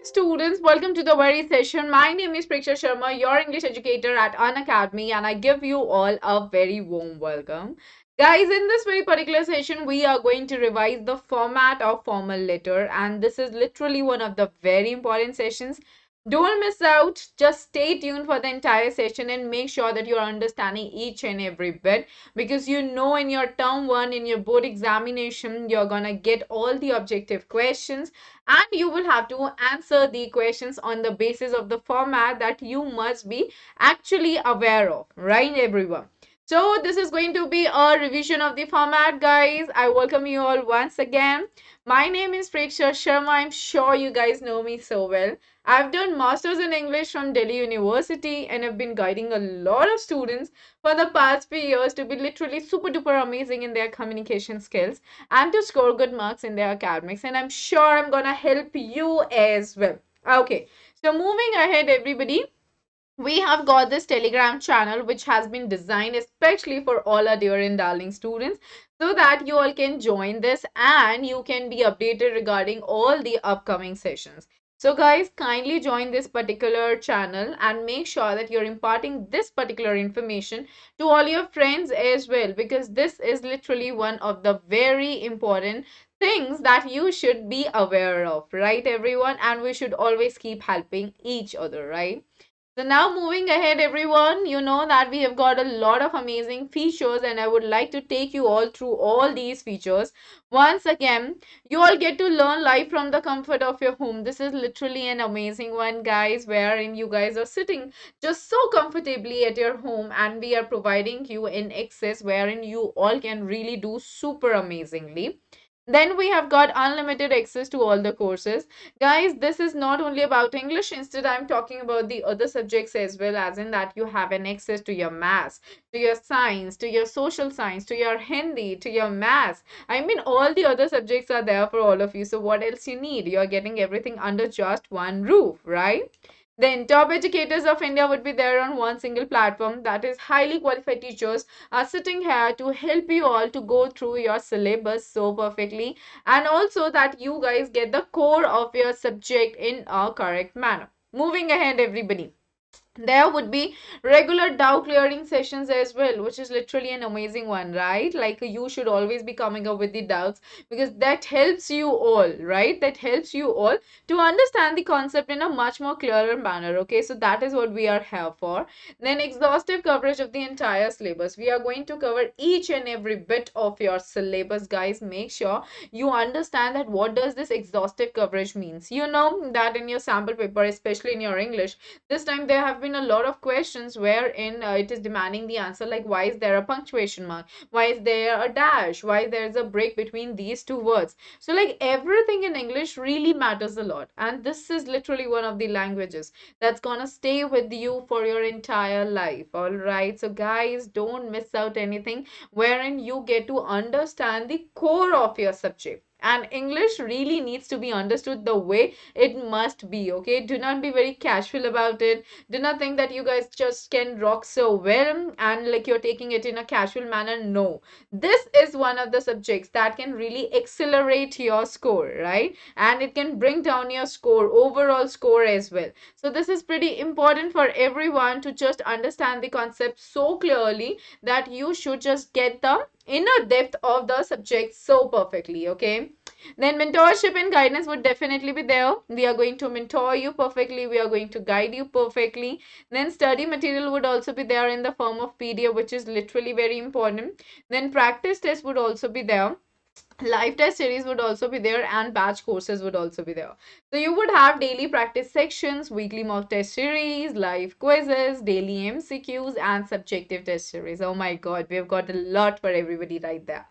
students, welcome to the very session. My name is Preksha Sharma, your English educator at Unacademy, and I give you all a very warm welcome. Guys, in this very particular session, we are going to revise the format of formal letter, and this is literally one of the very important sessions. Don't miss out. Just stay tuned for the entire session and make sure that you're understanding each and every bit, because you know in your term one, in your board examination, you're gonna get all the objective questions and you will have to answer the questions on the basis of the format that you must be actually aware of, right everyone? So this is going to be a revision of the format, guys. I welcome you all once again. My name is Preksha Sharma. I'm sure you guys know me so well. I've done masters in English from Delhi University and have been guiding a lot of students for the past few years to be literally super duper amazing in their communication skills and to score good marks in their academics. And I'm sure I'm gonna help you as well. Okay, so moving ahead, everybody, we have got this Telegram channel which has been designed especially for all our dear and darling students, so that you all can join this and you can be updated regarding all the upcoming sessions. So guys, kindly join this particular channel and make sure that you're imparting this particular information to all your friends as well, because this is literally one of the very important things that you should be aware of, right everyone? And we should always keep helping each other, right? So now moving ahead, everyone, you know that we have got a lot of amazing features and I would like to take you all through all these features. Once again, you all get to learn live from the comfort of your home. This is literally an amazing one, guys, wherein you guys are sitting just so comfortably at your home and we are providing you in access wherein you all can really do super amazingly. Then we have got unlimited access to all the courses. Guys, this is not only about English. Instead, I'm talking about the other subjects as well, as in that you have an access to your maths, to your science, to your social science, to your Hindi, to your maths. I mean, all the other subjects are there for all of you. So what else you need? You're getting everything under just one roof, right? Then top educators of India would be there on one single platform. That is highly qualified teachers are sitting here to help you all to go through your syllabus so perfectly, and also that you guys get the core of your subject in a correct manner. Moving ahead, everybody, there would be regular doubt clearing sessions as well, which is literally an amazing one, right? Like you should always be coming up with the doubts, because that helps you all, right? That helps you all to understand the concept in a much more clearer manner. Okay, so that is what we are here for. Then exhaustive coverage of the entire syllabus. We are going to cover each and every bit of your syllabus, guys. Make sure you understand that what does this exhaustive coverage means. You know that in your sample paper, especially in your English, this time there have been a lot of questions wherein it is demanding the answer, like why is there a punctuation mark, why is there a dash, why there's a break between these two words. So like everything in English really matters a lot, and this is literally one of the languages that's gonna stay with you for your entire life. All right, so guys, don't miss out anything wherein you get to understand the core of your subject. And English really needs to be understood the way it must be. Okay, do not be very casual about it. Do not think that you guys just can rock so well and like you're taking it in a casual manner. No, this is one of the subjects that can really accelerate your score, right? And it can bring down your score, overall score as well. So this is pretty important for everyone to just understand the concept so clearly that you should just get the inner depth of the subject so perfectly. Okay, then mentorship and guidance would definitely be there. We are going to mentor you perfectly. We are going to guide you perfectly. Then study material would also be there in the form of PDF, which is literally very important. Then practice test would also be there. Live test series would also be there, and batch courses would also be there. So you would have daily practice sections, weekly mock test series, live quizzes, daily MCQs, and subjective test series. Oh my god, we've got a lot for everybody right there.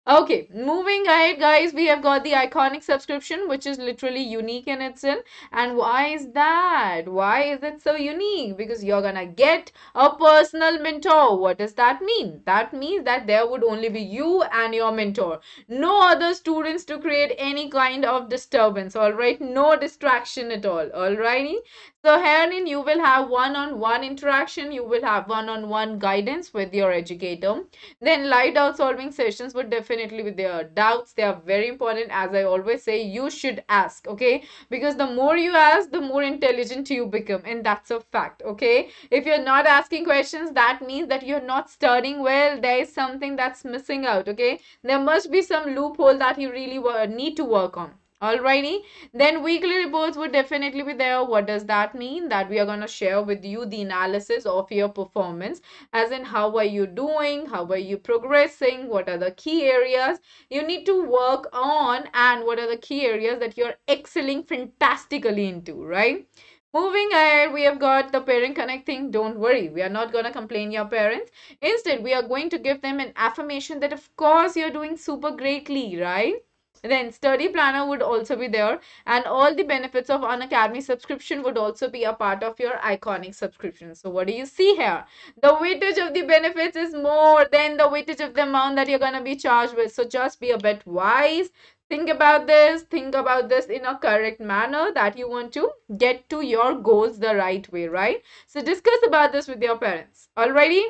Okay, moving ahead, guys, we have got the iconic subscription, which is literally unique in itself. And why is that? Why is it so unique? Because you're gonna get a personal mentor. What does that mean? That means that there would only be you and your mentor. No other students to create any kind of disturbance, all right? No distraction at all righty? So herein you will have one-on-one interaction. You will have one-on-one guidance with your educator. Then live doubt solving sessions would definitely definitely be there. Doubts, they are very important. As I always say, you should ask, okay? Because the more you ask, the more intelligent you become, and that's a fact, okay? If you're not asking questions, that means that you're not studying well. There is something that's missing out, okay? There must be some loophole that you really need to work on. Alrighty, then weekly reports would definitely be there. What does that mean? That we are going to share with you the analysis of your performance, as in how are you doing, how are you progressing, what are the key areas you need to work on, and what are the key areas that you're excelling fantastically into, right? Moving ahead, we have got the parent connecting. Don't worry, we are not going to complain your parents. Instead, we are going to give them an affirmation that of course you're doing super greatly, right? Then study planner would also be there, and all the benefits of Unacademy subscription would also be a part of your iconic subscription. So what do you see here? The weightage of the benefits is more than the weightage of the amount that you're going to be charged with. So just be a bit wise. Think about this. Think about this in a correct manner that you want to get to your goals the right way, right? So discuss about this with your parents. Alrighty?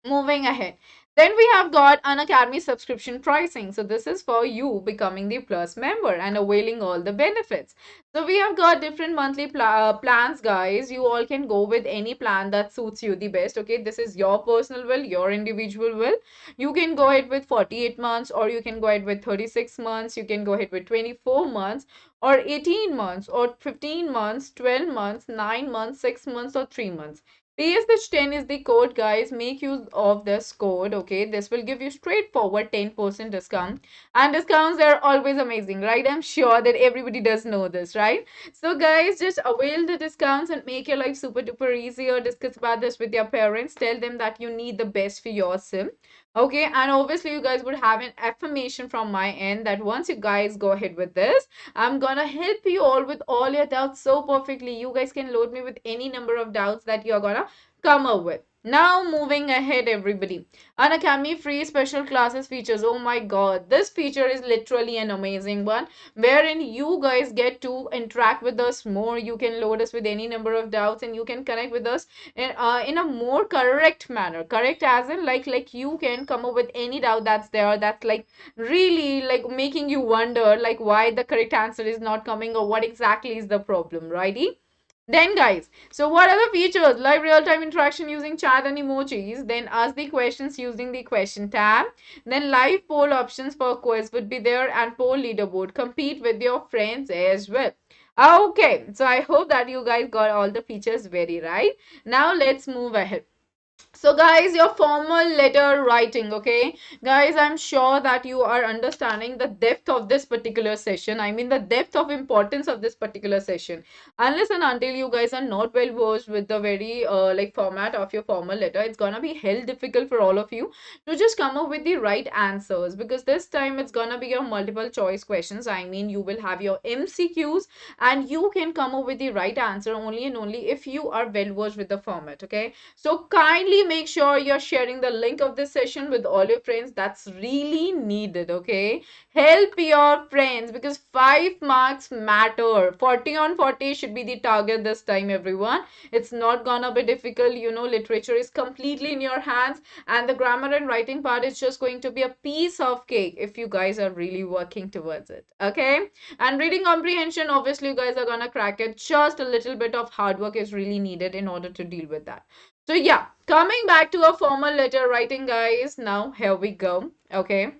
Moving ahead. Then we have got an Academy subscription pricing. So this is for you becoming the Plus member and availing all the benefits. So we have got different monthly plans, guys. You all can go with any plan that suits you the best. Okay, this is your personal will, your individual will. You can go ahead with 48 months, or you can go ahead with 36 months. You can go ahead with 24 months, or 18 months, or 15 months, 12 months, 9 months, 6 months, or 3 months. PSH10 is the code, guys. Make use of this code, okay? This will give you straightforward 10% discount. And discounts are always amazing, right? I'm sure that everybody does know this, right? So, guys, just avail the discounts and make your life super duper easier. Discuss about this with your parents. Tell them that you need the best for your sim. Okay, and obviously, you guys would have an affirmation from my end that once you guys go ahead with this, I'm gonna help you all with all your doubts so perfectly. You guys can load me with any number of doubts that you're gonna come up with. Now, moving ahead, everybody. Unacademy free special classes features. Oh my god, this feature is literally an amazing one, wherein you guys get to interact with us more. You can load us with any number of doubts, and you can connect with us in a more correct manner. Correct as in like you can come up with any doubt that's there, that's like really like making you wonder like why the correct answer is not coming, or what exactly is the problem, righty? Then, guys, so what are the features? Live real-time interaction using chat and emojis. Then ask the questions using the question tab. Then live poll options for quiz would be there, and poll leaderboard. Compete with your friends as well. Okay, so I hope that you guys got all the features very right. Now let's move ahead. So guys, your formal letter writing, okay? Guys, I'm sure that you are understanding the depth of this particular session. I mean the depth of importance of this particular session. Unless and until you guys are not well versed with the very like format of your formal letter, it's gonna be hell difficult for all of you to just come up with the right answers, because this time it's gonna be your multiple choice questions. I mean you will have your MCQs, and you can come up with the right answer only and only if you are well versed with the format, okay? So kindly make sure you're sharing the link of this session with all your friends. That's really needed, okay? Help your friends, because 5 marks matter. 40 on 40 should be the target this time, everyone. It's not gonna be difficult. You know, literature is completely in your hands, and the grammar and writing part is just going to be a piece of cake if you guys are really working towards it, okay? And reading comprehension, obviously, you guys are gonna crack it. Just a little bit of hard work is really needed in order to deal with that. So yeah, coming back to a formal letter writing, guys. Now here we go. Okay.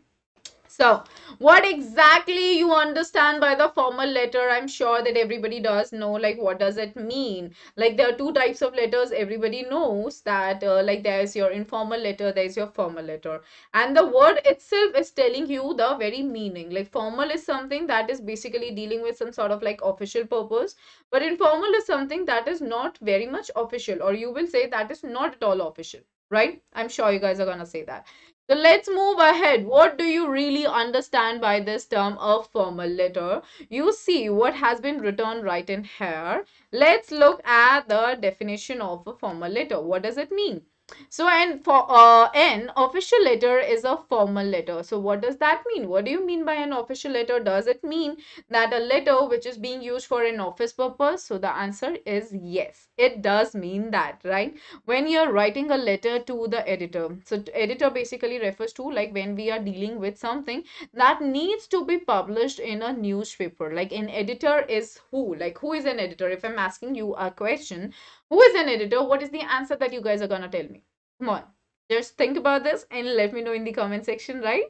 So, what exactly you understand by the formal letter? I'm sure that everybody does know, like, what does it mean? Like, there are two types of letters. Everybody knows that, like, there's your informal letter, there's your formal letter. And the word itself is telling you the very meaning. Like, formal is something that is basically dealing with some sort of like official purpose, but informal is something that is not very much official, or you will say that is not at all official, right? I'm sure you guys are gonna say that. So let's move ahead. What do you really understand by this term of formal letter? You see what has been written right in here. Let's look at the definition of a formal letter. What does it mean? So, and for an official letter is a formal letter. So, what does that mean? What do you mean by an official letter? Does it mean that a letter which is being used for an office purpose? So, the answer is yes. It does mean that, right? When you're writing a letter to the editor, so editor basically refers to like when we are dealing with something that needs to be published in a newspaper. Like an editor is who? Like who is an editor? If I'm asking you a question, who is an editor? What is the answer that you guys are gonna tell me? Come on, just think about this and let me know in the comment section, right?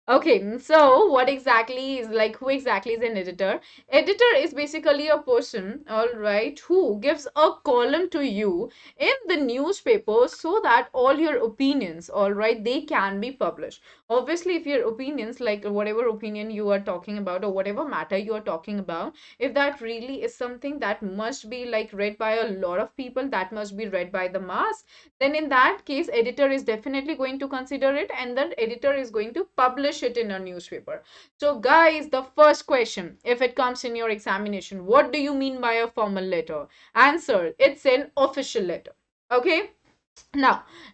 Okay, so what exactly is like who exactly is an editor? Editor is basically a person, all right, who gives a column to you in the newspaper so that all your opinions, all right, they can be published. Obviously, if your opinions, like whatever opinion you are talking about or whatever matter you are talking about, if that really is something that must be like read by a lot of people, that must be read by the mass, then in that case editor is definitely going to consider it and then editor is going to publish it in a newspaper. So guys, the first question, if it comes in your examination, what do you mean by a formal letter? Answer, it's an official letter. Okay,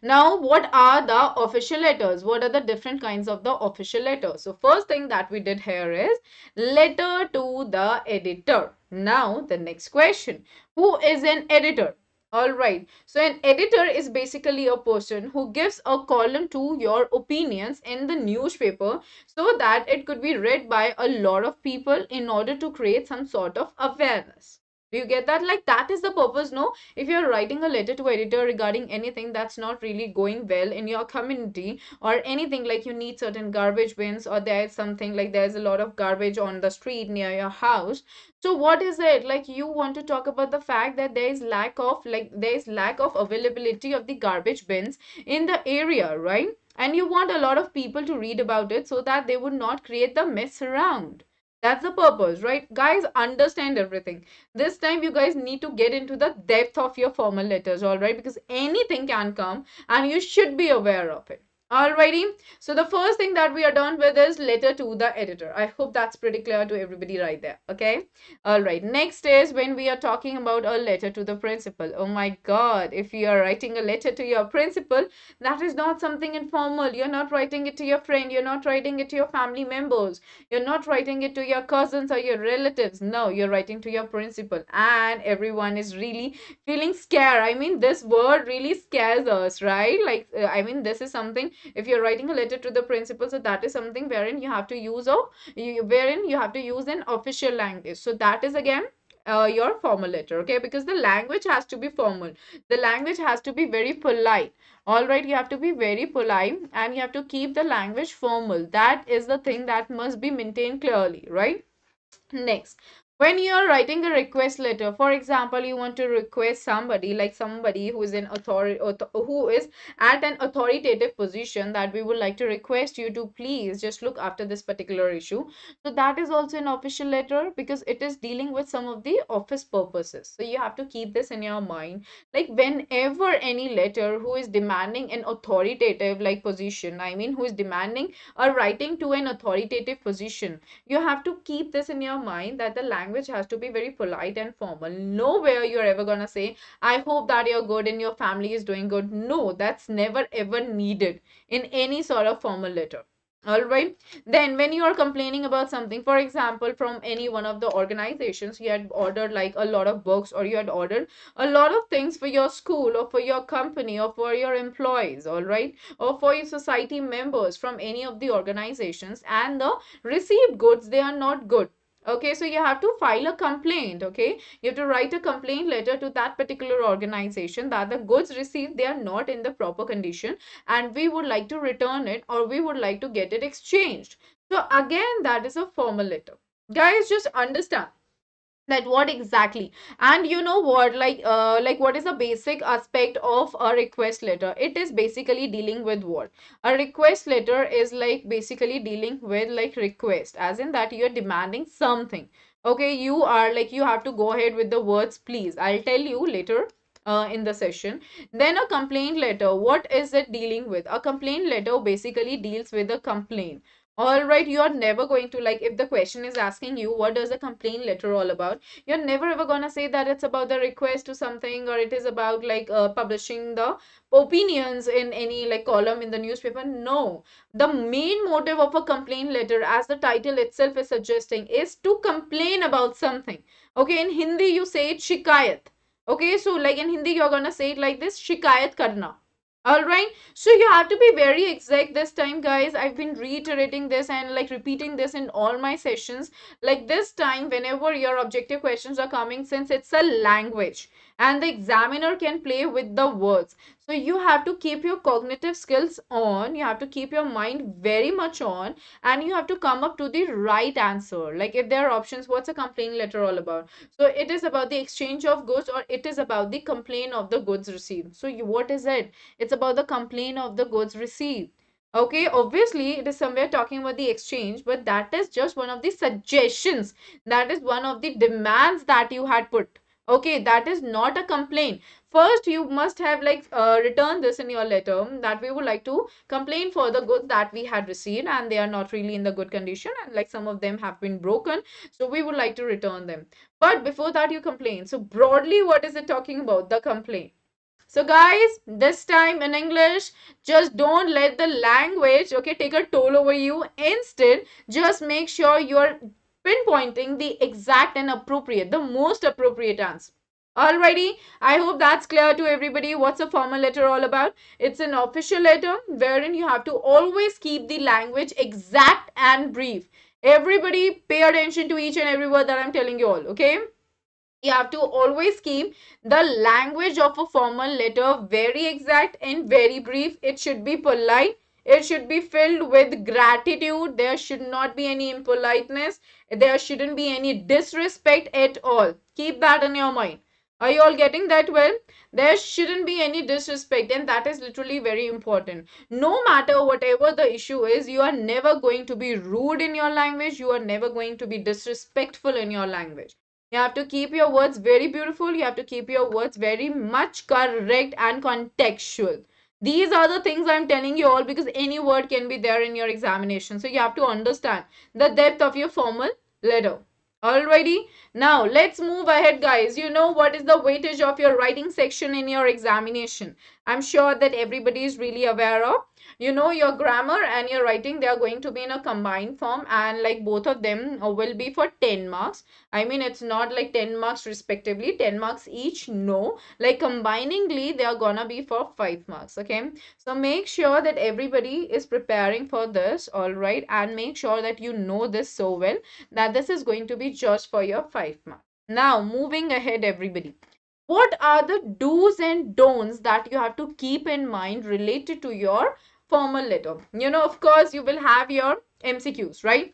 now, what are the official letters? What are the different kinds of the official letters? So first thing that we did here is letter to the editor. Now, the next question, who is an editor? All right. So an editor is basically a person who gives a column to your opinions in the newspaper so that it could be read by a lot of people in order to create some sort of awareness. Do you get that? Like that is the purpose, no? If you're writing a letter to editor regarding anything that's not really going well in your community or anything like you need certain garbage bins or there's something like there's a lot of garbage on the street near your house, so what is it like you want to talk about the fact that there is lack of availability of the garbage bins in the area, right? And you want a lot of people to read about it so that they would not create the mess around. That's the purpose, right? Guys, understand everything. This time you guys need to get into the depth of your formal letters, all right? Because anything can come and you should be aware of it. Alrighty, so the first thing that we are done with is letter to the editor. I hope that's pretty clear to everybody right there. Okay. All right. Next is when we are talking about a letter to the principal. Oh my God. If you are writing a letter to your principal, that is not something informal. You're not writing it to your friend. You're not writing it to your family members. You're not writing it to your cousins or your relatives. No, you're writing to your principal. And everyone is really feeling scared. I mean, this word really scares us, right? Like, I mean, this is something, if you're writing a letter to the principal, so that is something wherein you have to use wherein you have to use an official language. So that is again your formal letter, okay? Because the language has to be formal. The language has to be very polite. All right, you have to be very polite and you have to keep the language formal. That is the thing that must be maintained clearly, right? Next, when you're writing a request letter, for example, you want to request somebody, like somebody who is in authority, who is at an authoritative position, that we would like to request you to please just look after this particular issue. So that is also an official letter because it is dealing with some of the office purposes. So you have to keep this in your mind. Like whenever any letter who is demanding an authoritative like position, I mean, who is demanding a writing to an authoritative position, you have to keep this in your mind that the language has to be very polite and formal. Nowhere you're ever gonna say, I hope that you're good and your family is doing good. No, that's never ever needed in any sort of formal letter. All right. Then when you are complaining about something, for example, from any one of the organizations, you had ordered like a lot of books or you had ordered a lot of things for your school or for your company or for your employees, all right, or for your society members from any of the organizations, and the received goods, they are not good. Okay, so you have to file a complaint. Okay, you have to write a complaint letter to that particular organization that the goods received, they are not in the proper condition and we would like to return it or we would like to get it exchanged. So again, that is a formal letter. Guys, just understand that what exactly, and you know what, like what is the basic aspect of a request letter? It is basically dealing with what? A request letter is like basically dealing with like request, as in that you're demanding something. Okay, you are like you have to go ahead with the words please. I'll tell you later in the session. Then a complaint letter, what is it dealing with? A complaint letter basically deals with a complaint. All right, you are never going to, like, if the question is asking you what does a complaint letter all about, you're never ever gonna say that it's about the request to something, or it is about like publishing the opinions in any like column in the newspaper. No, the main motive of a complaint letter, as the title itself is suggesting, is to complain about something. Okay, in Hindi you say it shikayat. Okay, so like in Hindi you're gonna say it like this, shikayat karna. All right, so you have to be very exact this time, guys. I've been reiterating this and like repeating this in all my sessions. Like this time, whenever your objective questions are coming, since it's a language and the examiner can play with the words, so you have to keep your cognitive skills on, you have to keep your mind very much on, and you have to come up to the right answer. Like if there are options, what's a complaint letter all about? So it is about the exchange of goods, or it is about the complaint of the goods received. So what is it? It's about the complaint of the goods received. Okay, obviously it is somewhere talking about the exchange, but that is just one of the suggestions. That is one of the demands that you had put. Okay, that is not a complaint. First, you must have like returned this in your letter that we would like to complain for the goods that we had received and they are not really in the good condition, and like some of them have been broken. So we would like to return them. But before that, you complain. So broadly, what is it talking about? The complaint. So guys, this time in English, just don't let the language, okay, take a toll over you. Instead, just make sure you're pinpointing the exact and appropriate, the most appropriate answer. Alrighty, I hope that's clear to everybody. What's a formal letter all about? It's an official letter wherein you have to always keep the language exact and brief. Everybody pay attention to each and every word that I'm telling you all, okay? You have to always keep the language of a formal letter very exact and very brief. It should be polite. It should be filled with gratitude. There should not be any impoliteness. There shouldn't be any disrespect at all. Keep that in your mind. Are you all getting that well? There shouldn't be any disrespect, and that is literally very important. No matter whatever the issue is, you are never going to be rude in your language. You are never going to be disrespectful in your language. You have to keep your words very beautiful. You have to keep your words very much correct and contextual. These are the things I'm telling you all because any word can be there in your examination. So you have to understand the depth of your formal letter. Alrighty, now let's move ahead, guys. You know what is the weightage of your writing section in your examination? I'm sure that everybody is really aware of. You know, your grammar and your writing, they are going to be in a combined form, and like both of them will be for 10 marks. I mean, it's not like 10 marks respectively, 10 marks each. No, like combiningly, they are gonna be for 5 marks. Okay, so make sure that everybody is preparing for this, all right, and make sure that you know this so well that this is going to be just for your 5 marks. Now, moving ahead, everybody. What are the do's and don'ts that you have to keep in mind related to your formal letter? You know, of course, you will have your MCQs, right?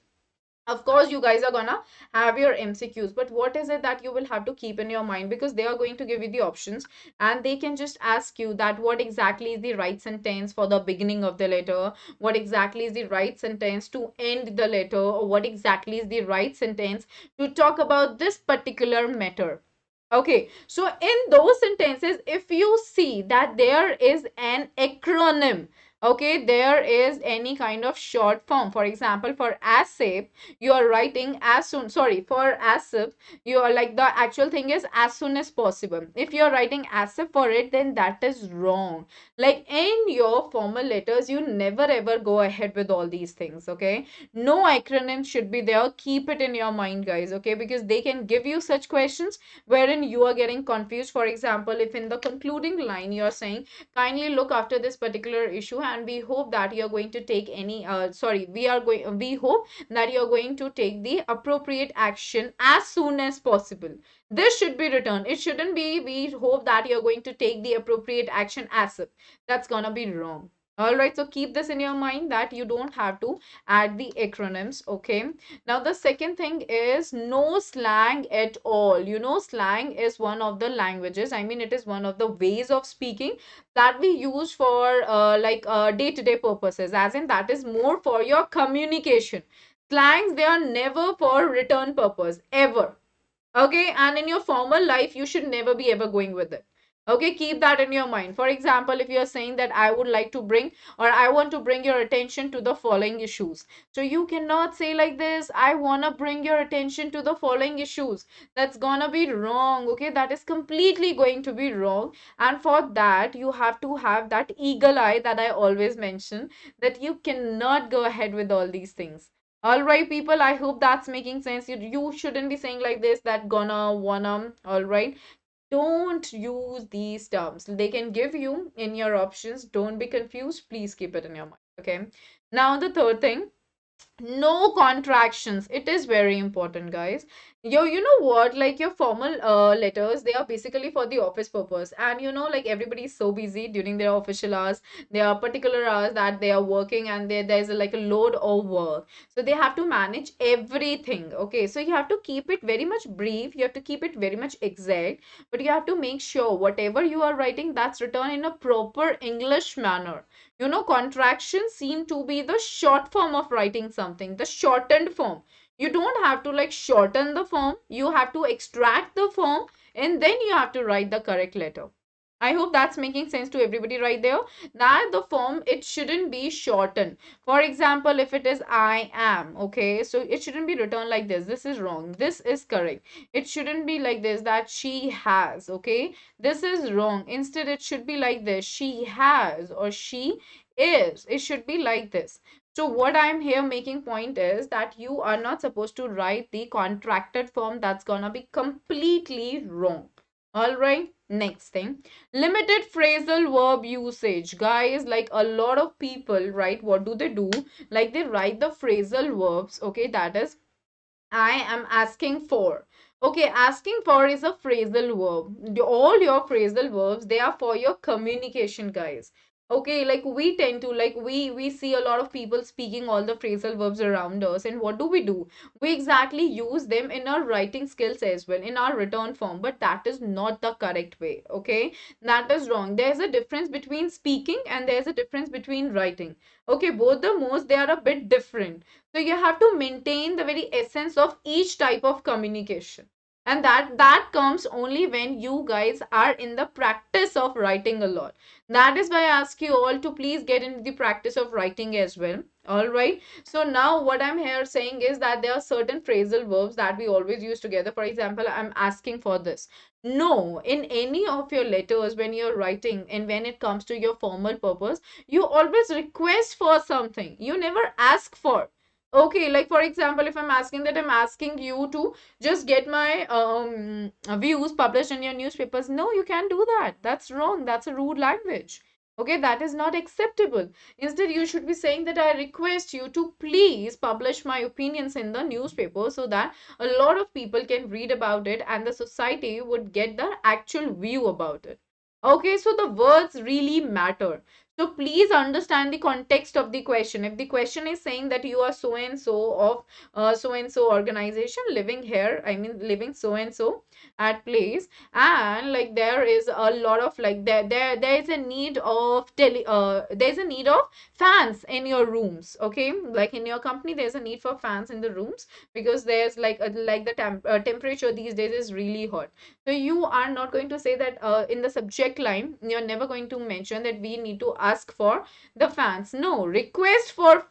Of course you guys are gonna have your MCQs, but what is it that you will have to keep in your mind, because they are going to give you the options and they can just ask you that what exactly is the right sentence for the beginning of the letter, what exactly is the right sentence to end the letter, or what exactly is the right sentence to talk about this particular matter. Okay, so in those sentences, if you see that there is an acronym, okay, there is any kind of short form, for example, for ASAP, you are writing as soon, sorry, for ASAP, you are like the actual thing is as soon as possible. If you are writing ASAP for it, then that is wrong. Like in your formal letters, you never ever go ahead with all these things, okay? No acronym should be there. Keep it in your mind, guys, okay? Because they can give you such questions wherein you are getting confused. For example, if in the concluding line you are saying, kindly look after this particular issue and we hope that you are going to take any sorry, we hope that you are going to take the appropriate action as soon as possible. This should be written. It shouldn't be we hope that you're going to take the appropriate action as if. That's gonna be wrong. All right, so keep this in your mind that you don't have to add the acronyms. Okay, now the second thing is no slang at all. You know, slang is one of the languages, I mean it is one of the ways of speaking that we use for day-to-day purposes, as in that is more for your communication. Slangs, they are never for return purpose ever. Okay, and in your formal life you should never be ever going with it. Okay, keep that in your mind. For example, if you're saying that I would like to bring or I want to bring your attention to the following issues. So you cannot say like this, I want to bring your attention to the following issues. That's gonna be wrong. Okay, that is completely going to be wrong. And for that, you have to have that eagle eye that I always mention, that you cannot go ahead with all these things. All right, people, I hope that's making sense. You shouldn't be saying like this, that gonna, wanna, all right. Don't use these terms. They can give you in your options. Don't be confused. Please keep it in your mind. Okay. Now, the third thing, no contractions. It is very important, guys. You know what, like your formal letters, they are basically for the office purpose, and like everybody is so busy during their official hours. There are particular hours that they are working, and there's like a load of work, so they have to manage everything. Okay, so you have to keep it very much brief, you have to keep it very much exact, but you have to make sure whatever you are writing, that's written in a proper English manner. Contractions seem to be the short form of writing something, the shortened form. You don't have to like shorten the form, you have to extract the form, and then you have to write the correct letter. I hope that's making sense to everybody right there. That the form, it shouldn't be shortened. For example, if it is I am, okay, so it shouldn't be written like this. This is wrong. This is correct. It shouldn't be like this, that she has, okay. This is wrong. Instead, it should be like this. She has or she is. It should be like this. So what I'm here making point is that you are not supposed to write the contracted form. That's gonna be completely wrong. All right. Next thing, limited phrasal verb usage. Guys, like a lot of people, right? What do they do? Like they write the phrasal verbs. Okay, that is I am asking for. Okay, asking for is a phrasal verb. All your phrasal verbs, they are for your communication, guys. Okay, like we tend to like we see a lot of people speaking all the phrasal verbs around us, and what do? We exactly use them in our writing skills as well, in our written form, but that is not the correct way. Okay, that is wrong. There's a difference between speaking and there's a difference between writing. Okay, both the modes, they are a bit different, so you have to maintain the very essence of each type of communication. And that comes only when you guys are in the practice of writing a lot. That is why I ask you all to please get into the practice of writing as well. All right. So now what I'm here saying is that there are certain phrasal verbs that we always use together. For example, I'm asking for this. No, in any of your letters when you're writing and when it comes to your formal purpose, you always request for something. You never ask for. Okay, like for example, if I'm asking that I'm asking you to just get my views published in your newspapers, no, you can't do that. That's wrong. That's a rude language. Okay, that is not acceptable. Instead, you should be saying that I request you to please publish my opinions in the newspaper so that a lot of people can read about it and the society would get the actual view about it. Okay, so the words really matter. So please understand the context of the question. If the question is saying that you are so and so of so and so organization living here, I mean living so and so at place, and like there is a lot of like there is a need of there's a need of fans in your rooms. Okay, like in your company there's a need for fans in the rooms because there's like the temperature these days is really hot. So you are not going to say that in the subject line, you're never going to mention that we need to ask for the fans. No, request for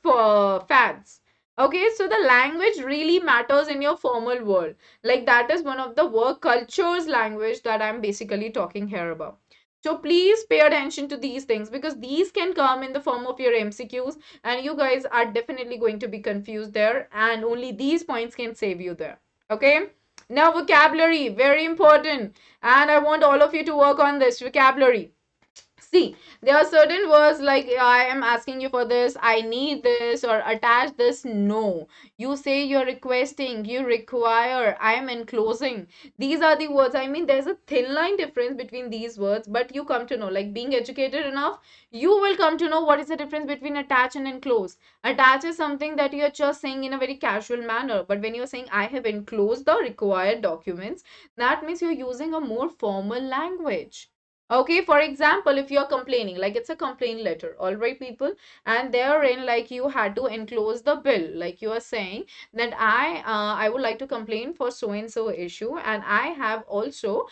fans. Okay, so the language really matters in your formal world. Like that is one of the work cultures language that I'm basically talking here about. So please pay attention to these things because these can come in the form of your MCQs and you guys are definitely going to be confused there and only these points can save you there. Okay. Now, vocabulary, very important. And I want all of you to work on this vocabulary. See, there are certain words like I am asking you for this, I need this, or attach this. No, you say you're requesting, you require, I am enclosing. These are the words. I mean, there's a thin line difference between these words, but you come to know, like being educated enough, you will come to know what is the difference between attach and enclose. Attach is something that you're just saying in a very casual manner, but when you're saying I have enclosed the required documents, that means you're using a more formal language. Okay, for example, if you're complaining, like it's a complaint letter, all right, people, and therein, like you had to enclose the bill, like you are saying that I would like to complain for so and so issue, and I have also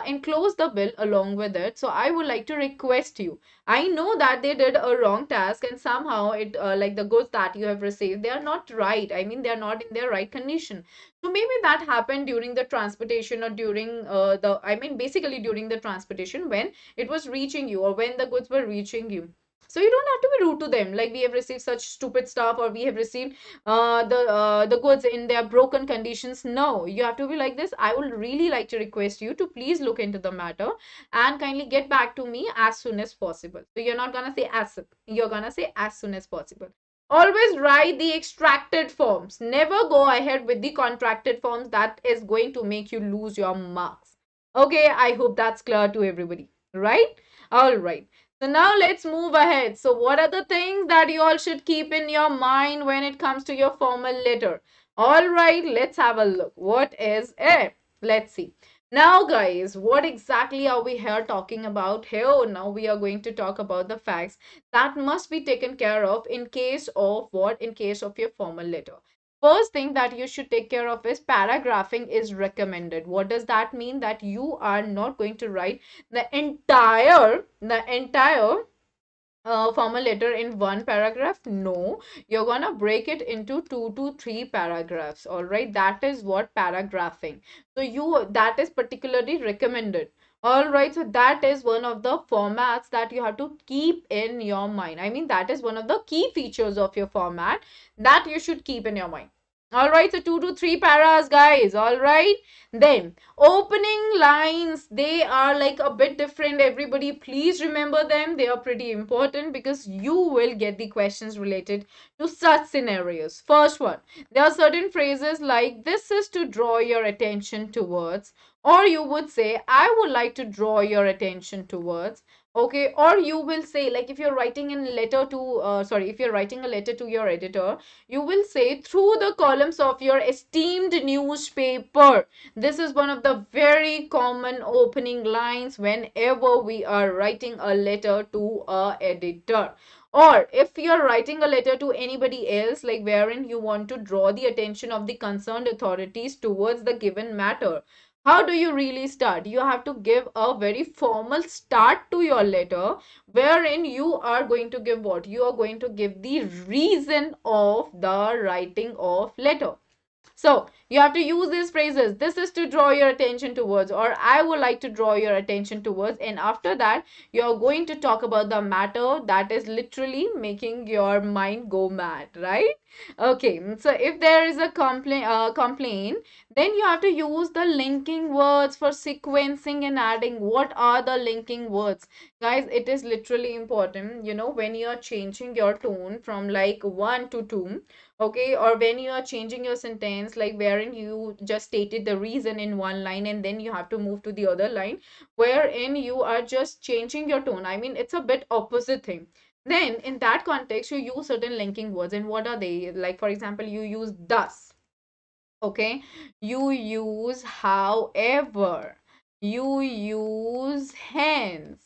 enclosed the bill along with it. So I would like to request you. I know that they did a wrong task, and somehow it like the goods that you have received, they are not right. I mean, they are not in their right condition. So maybe that happened during the transportation or during I mean, basically during the transportation when it was reaching you or when the goods were reaching you. So you don't have to be rude to them. Like we have received such stupid stuff or we have received the goods in their broken conditions. No, you have to be like this. I would really like to request you to please look into the matter and kindly get back to me as soon as possible. So you're not gonna say as you're gonna say as soon as possible. Always write the extracted forms. Never go ahead with the contracted forms. That is going to make you lose your marks. Okay, I hope that's clear to everybody, right? All right. So now let's move ahead. So what are the things that you all should keep in your mind when it comes to your formal letter? All right, let's have a look. What is it? Let's see. Now, guys, what exactly are we here talking about here? Now we are going to talk about the facts that must be taken care of in case of what? In case of your formal letter. First thing that you should take care of is paragraphing is recommended. What does that mean? That you are not going to write the entire formal letter in one paragraph. No, you're gonna break it into 2 to 3 paragraphs. All right, that is what paragraphing. So you that is particularly recommended. All right, so that is one of the formats that you have to keep in your mind. I mean, that is one of the key features of your format that you should keep in your mind. All right, so 2 to 3 paras, guys. All right, then opening lines, they are like a bit different. Everybody, please remember them. They are pretty important because you will get the questions related to such scenarios. First one, there are certain phrases like this is to draw your attention towards, or you would say, I would like to draw your attention towards. Okay, or you will say, like if you're writing in letter to if you're writing a letter to your editor, you will say through the columns of your esteemed newspaper. This is one of the very common opening lines whenever we are writing a letter to a editor. Or if you're writing a letter to anybody else, like wherein you want to draw the attention of the concerned authorities towards the given matter. How do you really start? You have to give a very formal start to your letter, wherein you are going to give what? You are going to give the reason of the writing of letter. So you have to use these phrases. This is to draw your attention towards, or I would like to draw your attention towards. And after that, you're going to talk about the matter that is literally making your mind go mad, right? Okay, so if there is a complaint, then you have to use the linking words for sequencing and adding. What are the linking words? Guys, it is literally important, when you are changing your tone from like 1 to 2. Okay, or when you are changing your sentence, like wherein you just stated the reason in one line and then you have to move to the other line, wherein you are just changing your tone. I mean, it's a bit opposite thing. Then in that context, you use certain linking words. And what are they? Like, for example, you use thus. Okay, you use however, you use hence,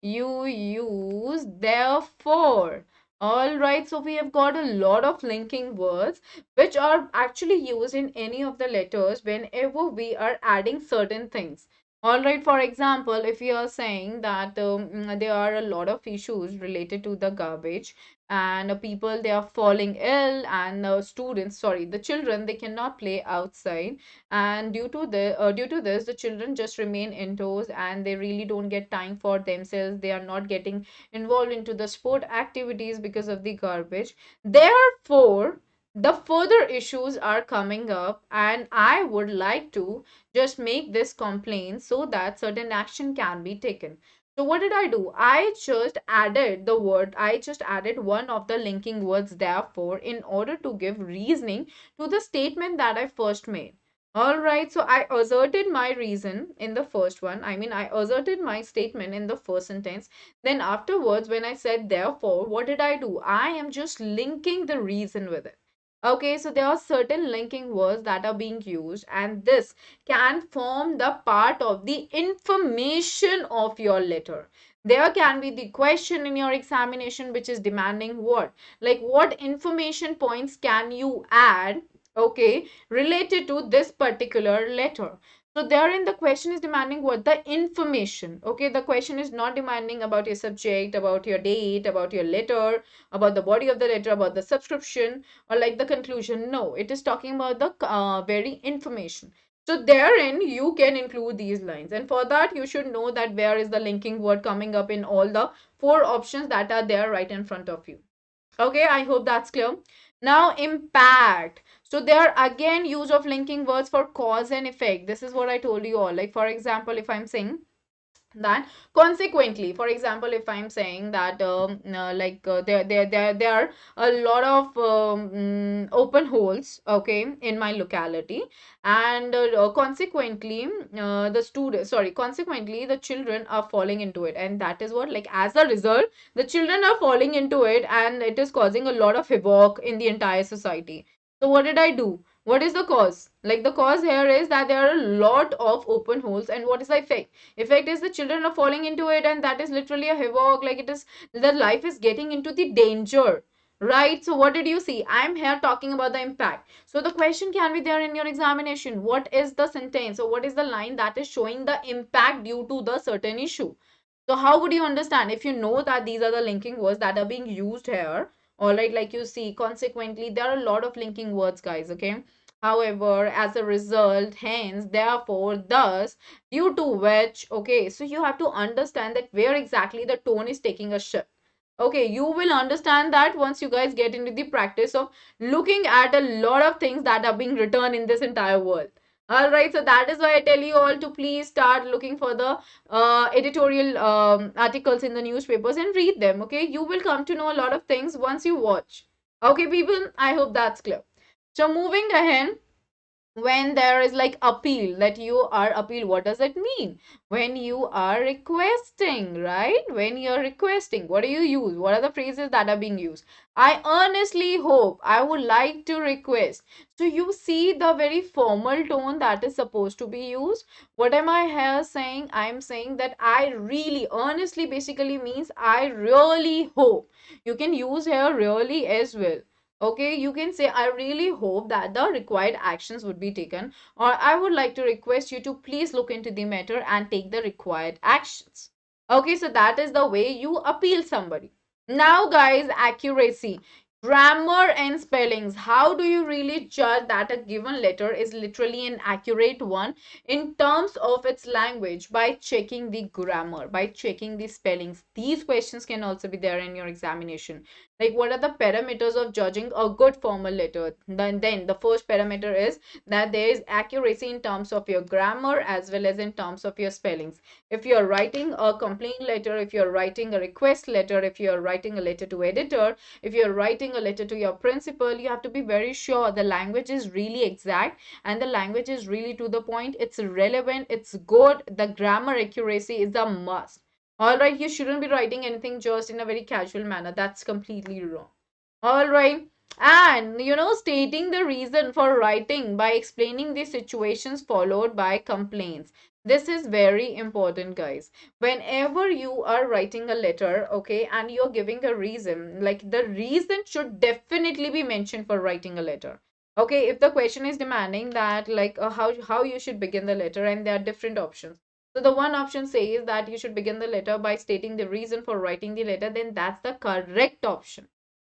you use therefore. All right, so we have got a lot of linking words which are actually used in any of the letters whenever we are adding certain things. All right, for example, if you are saying that there are a lot of issues related to the garbage, and people, they are falling ill, and students, sorry, the children, they cannot play outside, and due to this, the children just remain indoors and they really don't get time for themselves. They are not getting involved into the sport activities because of the garbage. Therefore, the further issues are coming up, and I would like to just make this complaint so that certain action can be taken. So what did I do? I just added one of the linking words therefore in order to give reasoning to the statement that I first made. All right, so I asserted my reason in the first one. I mean, I asserted my statement in the first sentence. Then afterwards, when I said therefore, what did I do? I am just linking the reason with it. Okay, so there are certain linking words that are being used, and this can form the part of the information of your letter. There can be the question in your examination which is demanding what? Like, what information points can you add, okay, related to this particular letter? So therein the question is demanding what? The information. Okay, the question is not demanding about your subject, about your date, about your letter, about the body of the letter, about the subscription, or like the conclusion. No, it is talking about the very information. So therein you can include these lines, and for that you should know that where is the linking word coming up in all the four options that are there right in front of you. Okay, I hope that's clear. Now, impact. So there again use of linking words for cause and effect. This is what I told you all. Like for example, if I'm saying that consequently, for example, if I'm saying that there are a lot of open holes, okay, in my locality, and consequently the students, sorry, consequently the children are falling into it, and that is what, like, as a result the children are falling into it, and it is causing a lot of havoc in the entire society. So what did I do? What is the cause? Like, the cause here is that there are a lot of open holes, and what is the effect is the children are falling into it, and that is literally a havoc. Like, it is, the life is getting into the danger, right? So what did you see? I'm here talking about the impact. So the question can be there in your examination: what is the sentence, or what is the line that is showing the impact due to the certain issue? So how would you understand if you know that these are the linking words that are being used here? All right, like you see, consequently, there are a lot of linking words, guys, okay? However, as a result, hence, therefore, thus, due to which, okay, so you have to understand that where exactly the tone is taking a shift. Okay, you will understand that once you guys get into the practice of looking at a lot of things that are being written in this entire world. All right, so that is why I tell you all to please start looking for the editorial articles in the newspapers and read them. Okay, you will come to know a lot of things once you watch. Okay, people, I hope that's clear. So moving ahead, when there is like appeal, that you are appeal, what does it mean? When you are requesting, right? When you're requesting, what do you use? What are the phrases that are being used? I earnestly hope, I would like to request. So you see the very formal tone that is supposed to be used. What am I here saying? I'm saying that I really earnestly basically means I really hope. You can use here really as well. Okay, you can say, I really hope that the required actions would be taken, or I would like to request you to please look into the matter and take the required actions. Okay, so that is the way you appeal somebody. Now, guys, accuracy. Grammar and spellings. How do you really judge that a given letter is literally an accurate one in terms of its language? By checking the grammar, by checking the spellings. These questions can also be there in your examination. Like, what are the parameters of judging a good formal letter? Then the first parameter is that there is accuracy in terms of your grammar as well as in terms of your spellings. If you're writing a complaint letter, if you're writing a request letter, if you're writing a letter to editor, if you're writing a letter to your principal, you have to be very sure the language is really exact and the language is really to the point, it's relevant, it's good, the grammar accuracy is a must. All right, you shouldn't be writing anything just in a very casual manner. That's completely wrong. All right. And, stating the reason for writing by explaining the situations followed by complaints. This is very important, guys. Whenever you are writing a letter, okay, and you're giving a reason, like, the reason should definitely be mentioned for writing a letter. Okay, if the question is demanding that, like, how you should begin the letter, and there are different options. So the one option says that you should begin the letter by stating the reason for writing the letter, then that's the correct option.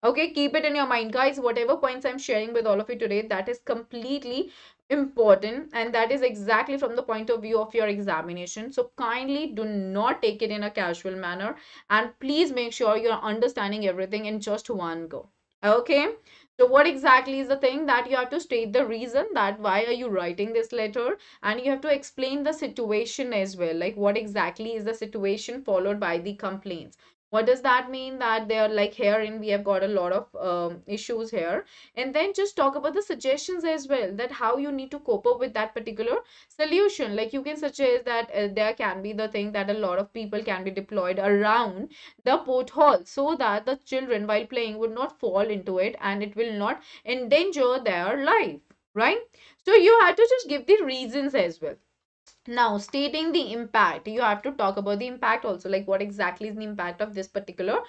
Okay, keep it in your mind, guys. Whatever points I'm sharing with all of you today, that is completely important, and that is exactly from the point of view of your examination. So kindly do not take it in a casual manner, and please make sure you're understanding everything in just one go. Okay, so what exactly is the thing that you have to state the reason that why are you writing this letter, and you have to explain the situation as well, like what exactly is the situation followed by the complaints. What does that mean? That they're like herein we have got a lot of issues here. And then just talk about the suggestions as well, that how you need to cope up with that particular solution. Like you can suggest that there can be the thing that a lot of people can be deployed around the porthole so that the children while playing would not fall into it and it will not endanger their life, right? So you have to just give the reasons as well. Now, stating the impact, you have to talk about the impact also, like what exactly is the impact of this particular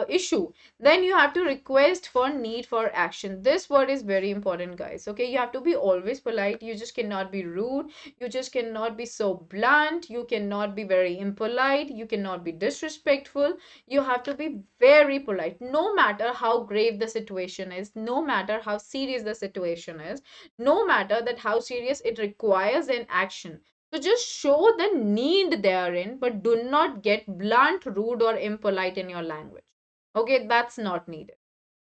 issue. Then you have to request for need for action. This word is very important, guys. Okay, you have to be always polite. You just cannot be rude. You just cannot be so blunt. You cannot be very impolite. You cannot be disrespectful. You have to be very polite, no matter how grave the situation is, no matter how serious the situation is, no matter that how serious it requires an action. So just show the need therein, but do not get blunt, rude, or impolite in your language. Okay, that's not needed.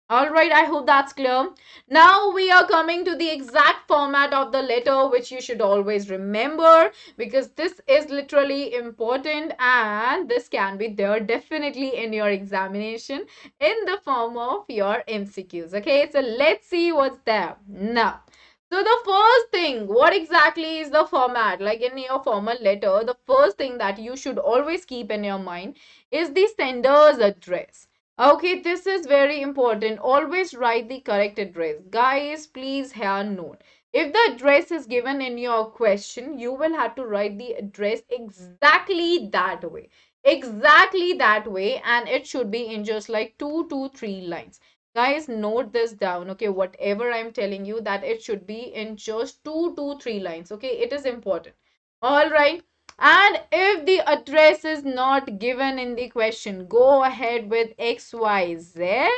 All right, I hope that's clear. Now we are coming to the exact format of the letter, which you should always remember because this is literally important and this can be there definitely in your examination in the form of your MCQs. Okay, so let's see what's there. Now, so the first thing, what exactly is the format? Like in your formal letter, the first thing that you should always keep in your mind is the sender's address. Okay, this is very important. Always write the correct address. Guys, please have note. If the address is given in your question, you will have to write the address exactly that way. Exactly that way, and it should be in just like 2 to 3 lines. Guys, note this down, okay? Whatever I'm telling you, that it should be in just 2 to 3 lines, okay? It is important. All right. And if the address is not given in the question, go ahead with XYZ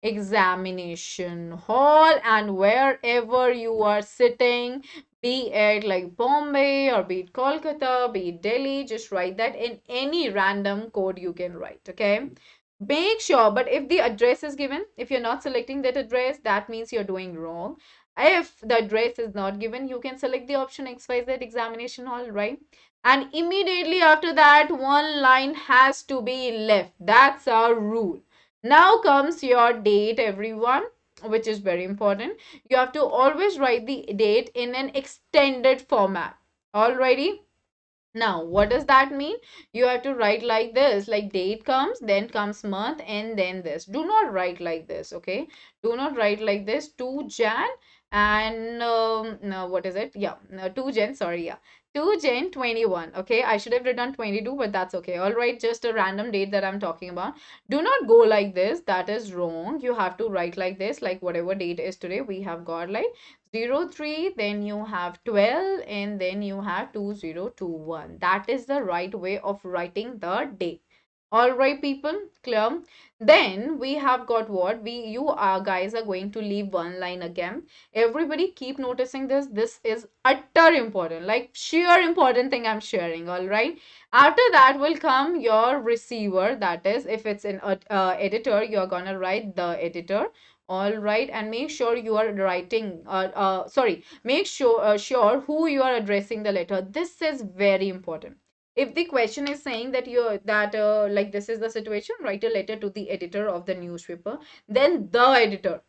examination hall, and wherever you are sitting, be it like Bombay or be it Kolkata, be it Delhi, just write that in any random code you can write, okay? Make sure, but if the address is given, if you're not selecting that address, that means you're doing wrong. If the address is not given, you can select the option XYZ examination hall, right? And immediately after that, one line has to be left. That's our rule. Now comes your date, everyone, which is very important. You have to always write the date in an extended format. Alrighty. Now, what does that mean? You have to write like this, like date comes, then comes month, and then this. Do not write like this, okay? Do not write like this. 2 Jan and no, what is it? Yeah, no, 2 Jan, sorry, yeah. 2 Jan 21, okay? I should have written 22, but that's okay. All right, just a random date that I'm talking about. Do not go like this. That is wrong. You have to write like this, like whatever date is today, we have got like 03, then you have 12, and then you have 2021. That is the right way of writing the date. All right, people, clear? Then we have got what we you are guys are going to leave one line again. Everybody keep noticing this. This is utter important, like sheer important thing I'm sharing. All right. After that will come your receiver. That is, if it's an editor, you're gonna write the editor. All right, and make sure you are writing sorry, make sure who you are addressing the letter. This is very important. If the question is saying that you that like this is the situation, write a letter to the editor of the newspaper, then the editor.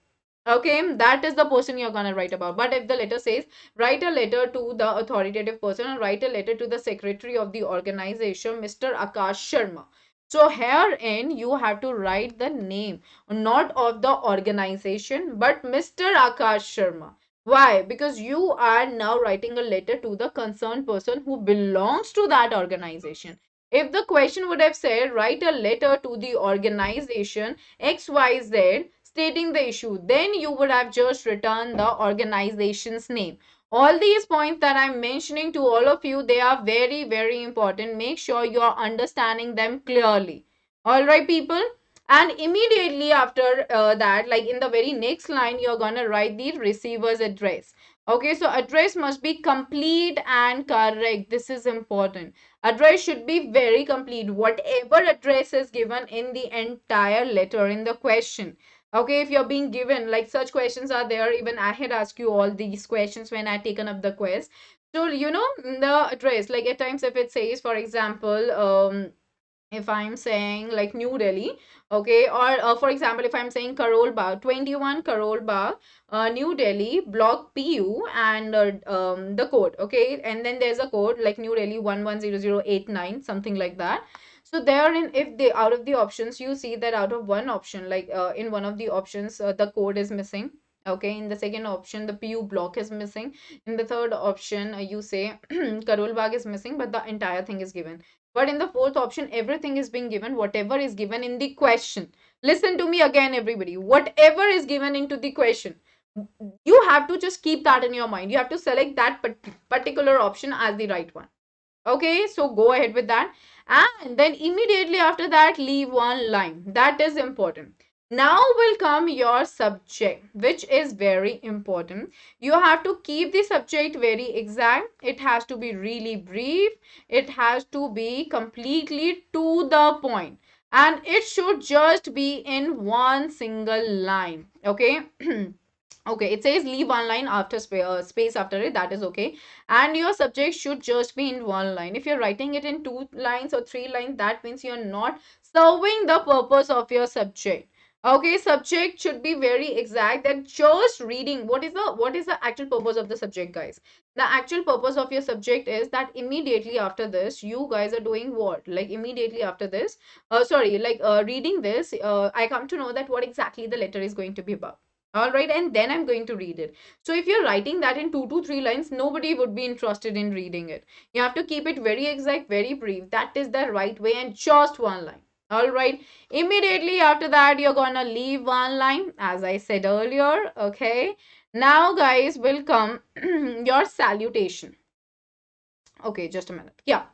Okay, that is the person you're gonna write about. But if the letter says write a letter to the authoritative person, or write a letter to the secretary of the organization, Mr. Akash Sharma. So herein you have to write the name, not of the organization, but Mr. Akash Sharma. Why? Because you are now writing a letter to the concerned person who belongs to that organization. If the question would have said write a letter to the organization XYZ stating the issue, then you would have just written the organization's name. All these points that I'm mentioning to all of you, they are very, very important. Make sure you are understanding them clearly. All right, people. And immediately after that, like in the very next line, you're gonna write the receiver's address. Okay, so address must be complete and correct. This is important. Address should be very complete. Whatever address is given in the entire letter in the question. Okay, if you're being given like such questions are there, even I had asked you all these questions when I taken up the quiz. So, the address, like at times if it says, for example, if I'm saying like New Delhi, okay, or for example, if I'm saying Karol Bagh, 21 Karol Bagh, New Delhi, block PU, and the code, okay, and then there's a code like New Delhi 110089, something like that. So therein, if they out of the options, you see that out of one option, like in one of the options, the code is missing. Okay, in the second option, the PU block is missing. In the third option, you say Karol Bagh is missing, but the entire thing is given. But in the fourth option, everything is being given, whatever is given in the question. Listen to me again, everybody. Whatever is given into the question, you have to just keep that in your mind. You have to select that particular option as the right one. Okay, so go ahead with that. And then immediately after that, leave one line. That is important. Now will come your subject, which is very important. You have to keep the subject very exact. It has to be really brief. It has to be completely to the point. And it should just be in one single line. Okay. Okay, it says leave one line after space after it. That is okay. And your subject should just be in one line. If you're writing it in 2 lines or 3 lines, that means you're not serving the purpose of your subject. Okay, subject should be very exact. That just reading, what is the actual purpose of the subject, guys? The actual purpose of your subject is that immediately after this, you guys are doing what? Like immediately after this, sorry, like reading this, I come to know that what exactly the letter is going to be about. All right, and then I'm going to read it. So if you're writing that in 2 to 3 lines, nobody would be interested in reading it. You have to keep it very exact, very brief. That is the right way, and just one line. All right, immediately after that, you're gonna leave one line, as I said earlier. Okay, now guys, will come your salutation. Okay, just a minute. Yeah.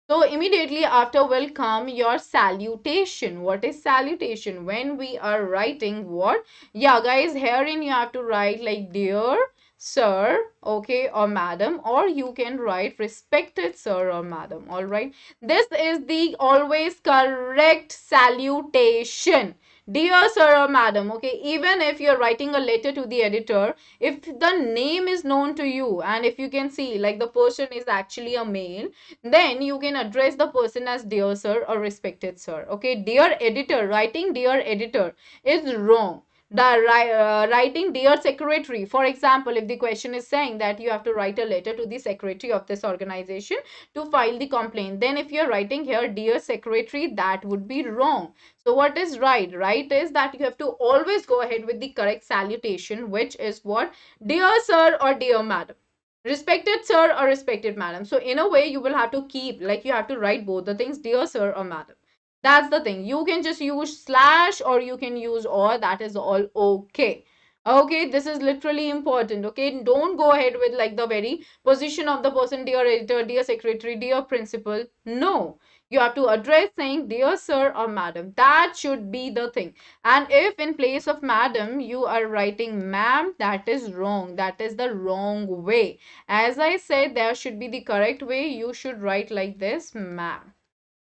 So immediately after will come your salutation. What is salutation? When we are writing what? Yeah, guys, herein you have to write like dear sir, okay, or madam, or you can write respected sir or madam. All right. This is the always correct salutation. Dear sir or madam, okay, even if you're writing a letter to the editor, if the name is known to you and if you can see like the person is actually a male, then you can address the person as dear sir or respected sir. Okay, dear editor, writing dear editor is wrong. The writing dear secretary, for example, if the question is saying that you have to write a letter to the secretary of this organization to file the complaint, then if you're writing here dear secretary, that would be wrong. So what is right? Right is that you have to always go ahead with the correct salutation, which is what? Dear sir or dear madam. Respected sir or respected madam. So in a way, you will have to keep, like you have to write both the things, dear sir or madam. That's the thing. You can just use slash or you can use or, that is all okay. Okay, this is literally important. Okay, don't go ahead with like the very position of the person, dear editor, dear secretary, dear principal. No, you have to address saying dear sir or madam. That should be the thing. And if in place of madam you are writing ma'am, that is wrong. That is the wrong way. As I said, there should be the correct way. You should write like this, ma'am.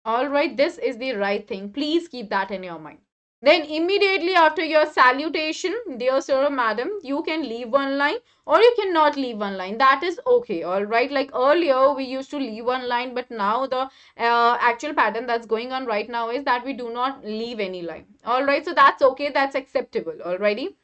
All right, this is the right thing. Please keep that in your mind. Then immediately after your salutation, dear sir or madam, you can leave one line or you cannot leave one line. That is okay. All right. Like earlier, we used to leave one line, but now the actual pattern that's going on right now is that we do not leave any line. All right. So that's okay. That's acceptable. Alrighty.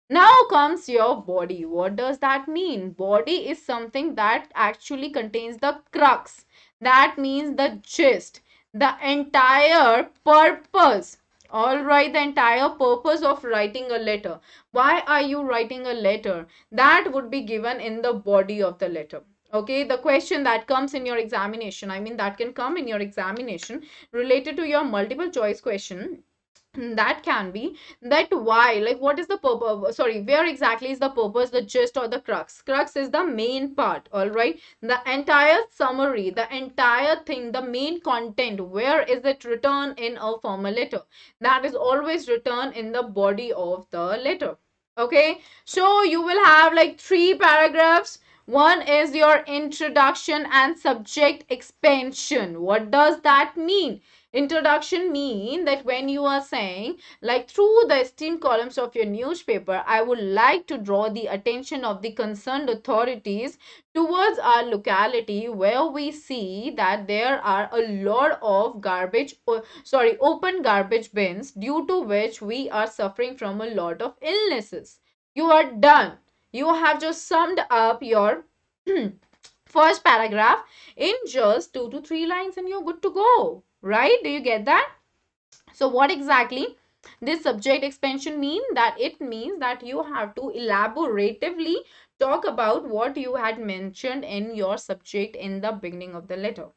Now comes your body. What does that mean? Body is something that actually contains the crux. That means the gist, the entire purpose. All right, the entire purpose of writing a letter. Why are you writing a letter? That would be given in the body of the letter. Okay, the question that comes in your examination, I mean, that can come in your examination related to your multiple choice question, that can be that why, like what is the purpose, sorry, where exactly is the purpose, the gist or the crux is the main part. All right, the entire summary, the entire thing, the main content, where is it written in a formal letter? That is always written in the body of the letter. Okay, so you will have like 3 paragraphs, One is your introduction and subject expansion. What does that mean? Introduction mean that when you are saying, like, through the esteemed columns of your newspaper, I would like to draw the attention of the concerned authorities towards our locality, where we see that there are a lot of open garbage bins, due to which we are suffering from a lot of illnesses. You are done. You have just summed up your first paragraph in just 2 to 3 lines and you're good to go, right? Do you get that? So what exactly this subject expansion mean? That it means that you have to elaboratively talk about what you had mentioned in your subject in the beginning of the letter.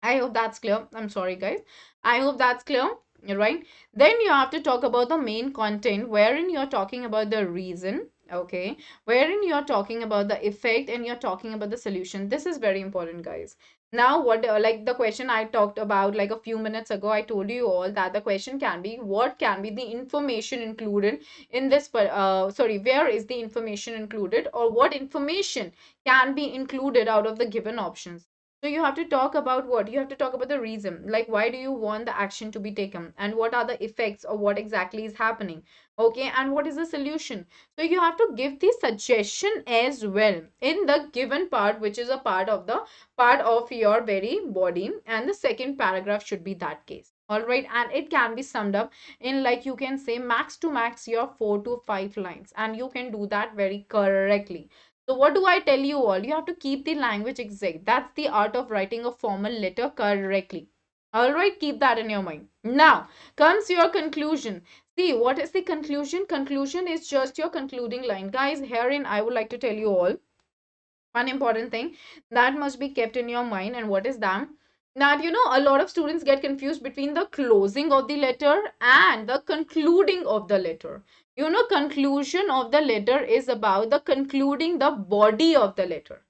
I hope that's clear. I'm sorry, guys. I hope that's clear. Right? Then you have to talk about the main content, wherein you're talking about the reason, okay, wherein you're talking about the effect and you're talking about the solution. This is very important, guys. Now, what like the question I talked about like a few minutes ago, I told you all that the question can be, what can be the information included in this, where is the information included, or what information can be included out of the given options. So you have to talk about what? You have to talk about the reason. Like, why do you want the action to be taken? And what are the effects, or what exactly is happening? Okay, and what is the solution? So you have to give the suggestion as well in the given part, which is a part of your very body. And the second paragraph should be that case. All right, and it can be summed up in, like, you can say max to max your 4 to 5 lines, and you can do that very correctly. So what do I tell you all? You have to keep the language exact. That's the art of writing a formal letter correctly. All right, keep that in your mind. Now comes your conclusion. See, what is the conclusion? Conclusion is just your concluding line. Guys, herein I would like to tell you all one important thing that must be kept in your mind. And what is that? That, a lot of students get confused between the closing of the letter and the concluding of the letter. Conclusion of the letter is about the concluding the body of the letter.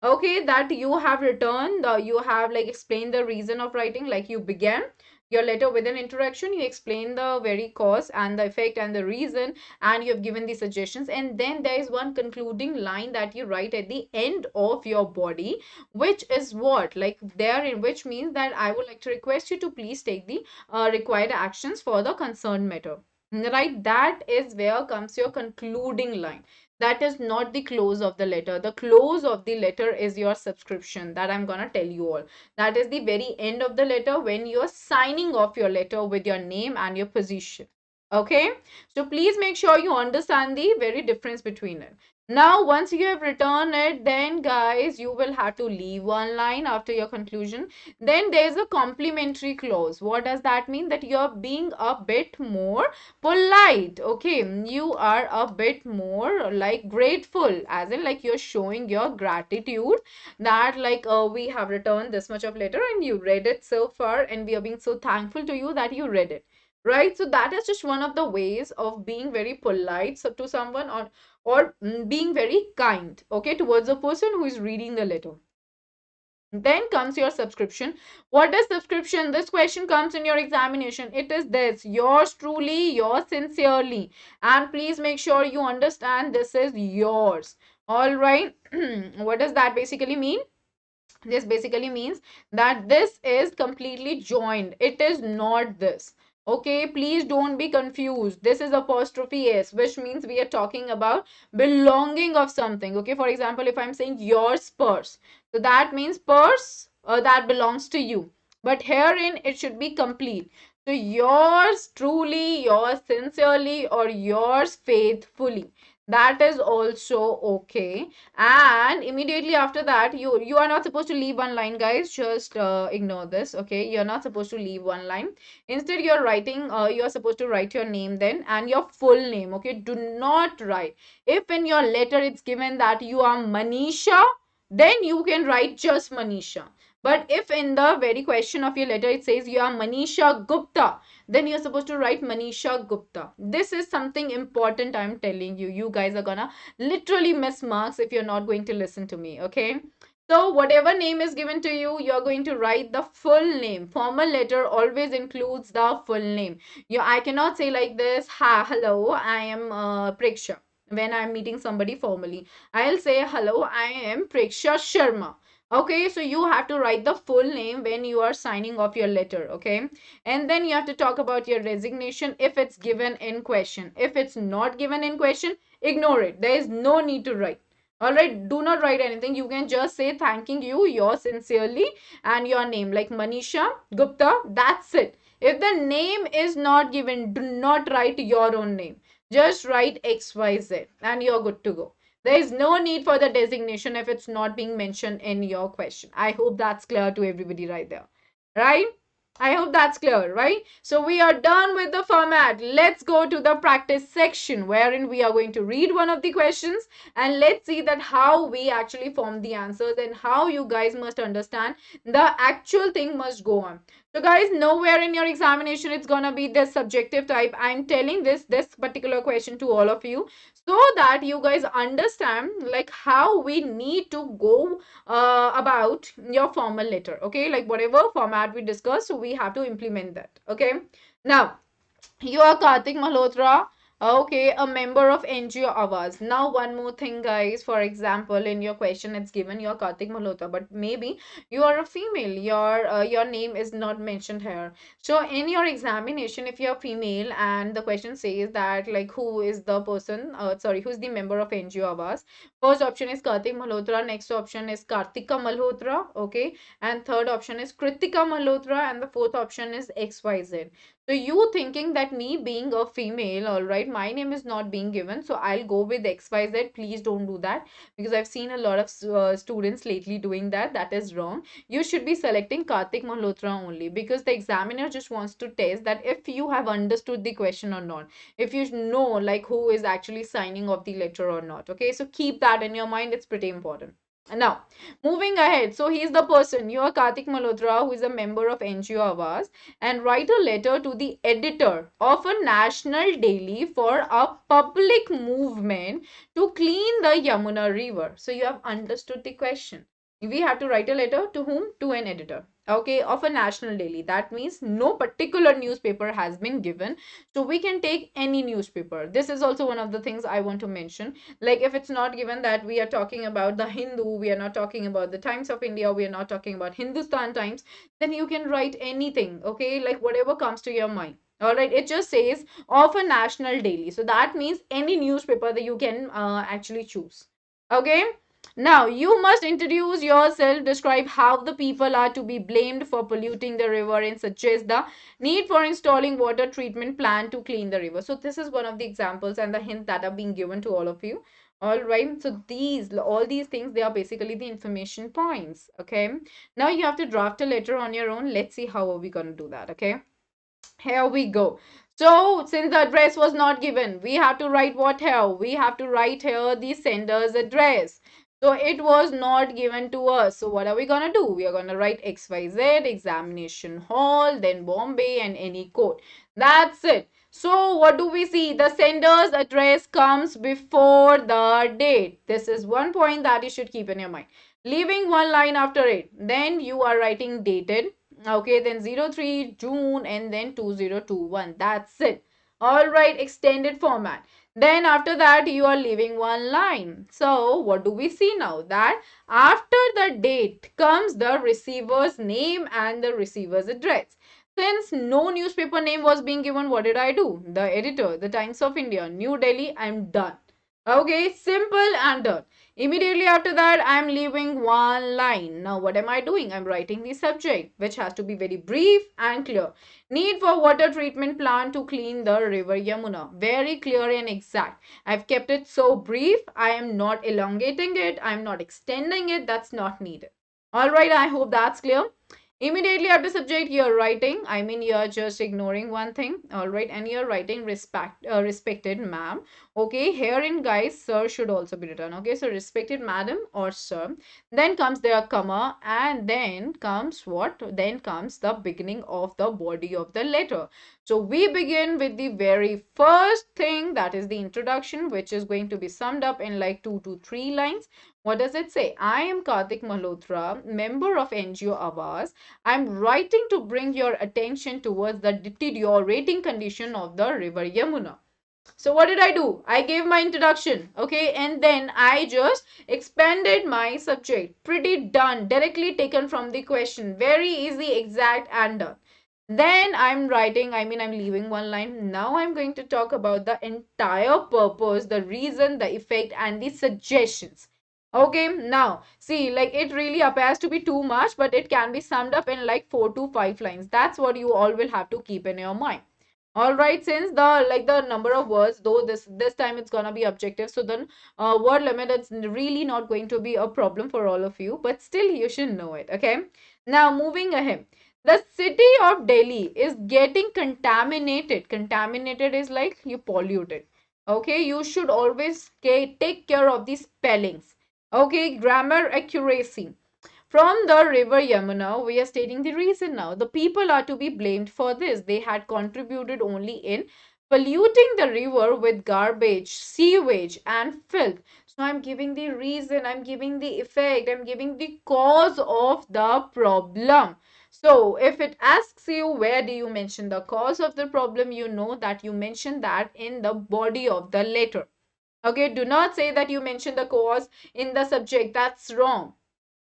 Okay, that you have written, you have like explained the reason of writing, like you began your letter with an introduction, you explain the very cause and the effect and the reason, and you have given the suggestions, and then there is one concluding line that you write at the end of your body, which is what, like, therein, which means that I would like to request you to please take the required actions for the concerned matter. Right, that is where comes your concluding line. That is not the close of the letter. The close of the letter is your subscription, that I'm gonna tell you all. That is the very end of the letter, when you're signing off your letter with your name and your position. Okay, so please make sure you understand the very difference between it. Now once you have written it, then guys, you will have to leave one line after your conclusion. Then there's a complimentary clause. What does that mean? That you're being a bit more polite. Okay, you are a bit more like grateful, as in like you're showing your gratitude, that like, we have returned this much of letter and you read it so far, and we are being so thankful to you that you read it, right? So that is just one of the ways of being very polite, so to someone, or being very kind, okay, towards a person who is reading the letter. Then comes your subscription. What is subscription? This question comes in your examination. It is this: yours truly, yours sincerely. And please make sure you understand this is yours. All right. What does that basically mean? This basically means that this is completely joined. It is not this. Okay, please don't be confused. This is apostrophe s, which means we are talking about belonging of something. Okay, for example, if I'm saying yours purse, so that means purse that belongs to you. But herein it should be complete. So yours truly, yours sincerely, or yours faithfully. That is also okay. And immediately after that, you are not supposed to leave one line, guys. Just ignore this. Okay, you're not supposed to leave one line. Instead, you're supposed to write your name then, and your full name. Okay, do not write, if in your letter it's given that you are Manisha, then you can write just Manisha. But if in the very question of your letter it says you are Manisha Gupta, then you're supposed to write Manisha Gupta. This is something important I'm telling you. You guys are gonna literally miss marks if you're not going to listen to me, okay? So whatever name is given to you, you're going to write the full name. Formal letter always includes the full name. I cannot say like this, hello, I am Preksha when I'm meeting somebody formally. I'll say, hello, I am Preksha Sharma. Okay, so you have to write the full name when you are signing off your letter, okay? And then you have to talk about your resignation if it's given in question. If it's not given in question, ignore it. There is no need to write. All right, do not write anything. You can just say thanking you, yours sincerely, and your name like Manisha Gupta. That's it. If the name is not given, do not write your own name. Just write XYZ and you're good to go. There is no need for the designation if it's not being mentioned in your question. I hope that's clear to everybody right there. Right? I hope that's clear, right? So we are done with the format. Let's go to the practice section wherein we are going to read one of the questions and let's see that how we actually form the answers and how you guys must understand the actual thing must go on. So guys, nowhere in your examination it's gonna be this subjective type. I'm telling this particular question to all of you so that you guys understand like how we need to go about your formal letter. Okay, like whatever format we discussed, so we have to implement that. Okay, now you are Kartik Malhotra. Okay, a member of NGO Avaz. Now, one more thing, guys. For example, in your question, it's given you're Kartik Malhotra, but maybe you are a female. Your name is not mentioned here. So, in your examination, if you're female and the question says that like who is the person? Sorry, who's the member of NGO Avaz? First option is Kartik Malhotra. Next option is Kartika Malhotra. Okay, and third option is Kritika Malhotra, and the fourth option is XYZ. So you thinking that me being a female, all right, my name is not being given, so I'll go with XYZ. Please don't do that because I've seen a lot of students lately doing that. That is wrong. You should be selecting Kartik Malhotra only because the examiner just wants to test that if you have understood the question or not. If you know like who is actually signing off the letter or not. Okay, so keep that in your mind. It's pretty important. Now, moving ahead. So he's the person. You are Kartik Malhotra, who is a member of NGO Avaz and write a letter to the editor of a national daily for a public movement to clean the Yamuna River. So you have understood the question. We have to write a letter to whom? To an editor. Okay, of a national daily. That means no particular newspaper has been given. So we can take any newspaper. This is also one of the things I want to mention. Like if it's not given that we are talking about the Hindu, we are not talking about the Times of India, we are not talking about Hindustan Times, then you can write anything, okay, like whatever comes to your mind. All right, it just says of a national daily, so that means any newspaper that you can actually choose. Okay, now you must introduce yourself, describe how the people are to be blamed for polluting the river and suggest the need for installing water treatment plant to clean the river. So this is one of the examples and the hints that are being given to all of you. All right, so all these things, they are basically the information points. Okay, now you have to draft a letter on your own. Let's see how are we going to do that. Okay, here we go. So since the address was not given, we have to write what here? We have to write here the sender's address. So it was not given to us. So what are we gonna do? We are gonna write XYZ, examination hall, then Bombay and any code. That's it. So what do we see? The sender's address comes before the date. This is one point that you should keep in your mind. Leaving one line after it. Then you are writing dated. Okay, then 03 June and then 2021. That's it. All right, extended format. Then after that, you are leaving one line. So what do we see now? That after the date comes the receiver's name and the receiver's address. Since no newspaper name was being given, what did I do? The editor, the Times of India, New Delhi, I'm done. Okay, simple and done. Immediately after that, I'm leaving one line. Now, what am I doing? I'm writing the subject, which has to be very brief and clear. Need for water treatment plant to clean the river Yamuna. Very clear and exact. I've kept it so brief. I am not elongating it. I'm not extending it. That's not needed. All right, I hope that's clear. Immediately after subject, you're writing. I mean, you're just ignoring one thing. All right. And you're writing respected ma'am. Okay. Herein, guys, sir should also be written. Okay. So respected madam or sir. Then comes their comma. And then comes what? Then comes the beginning of the body of the letter. So we begin with the very first thing, that is the introduction, which is going to be summed up in like 2 to 3 lines. What does it say? I am Kartik Malhotra, member of NGO Avaz. I'm writing to bring your attention towards the deteriorating condition of the river Yamuna. So what did I do? I gave my introduction, okay, and then I just expanded my subject. Pretty done, directly taken from the question. Very easy, exact, and done. Then I'm writing, I mean, I'm leaving one line. Now I'm going to talk about the entire purpose, the reason, the effect, and the suggestions. Okay, now see, like it really appears to be too much, but it can be summed up in like 4 to 5 lines. That's what you all will have to keep in your mind. All right, since the number of words, though this time it's gonna be objective, so then word limit it's really not going to be a problem for all of you, but still you should know it. Okay. Now moving ahead, the city of Delhi is getting contaminated. Contaminated is like you polluted. Okay, you should always take care of the spellings. Okay, grammar accuracy. From the river Yamuna, we are stating the reason now. The people are to be blamed for this. They had contributed only in polluting the river with garbage, sewage, and filth. So I'm giving the reason, I'm giving the effect, I'm giving the cause of the problem. So if it asks you where do you mention the cause of the problem, you know that you mention that in the body of the letter. Okay, do not say that you mention the cause in the subject. That's wrong.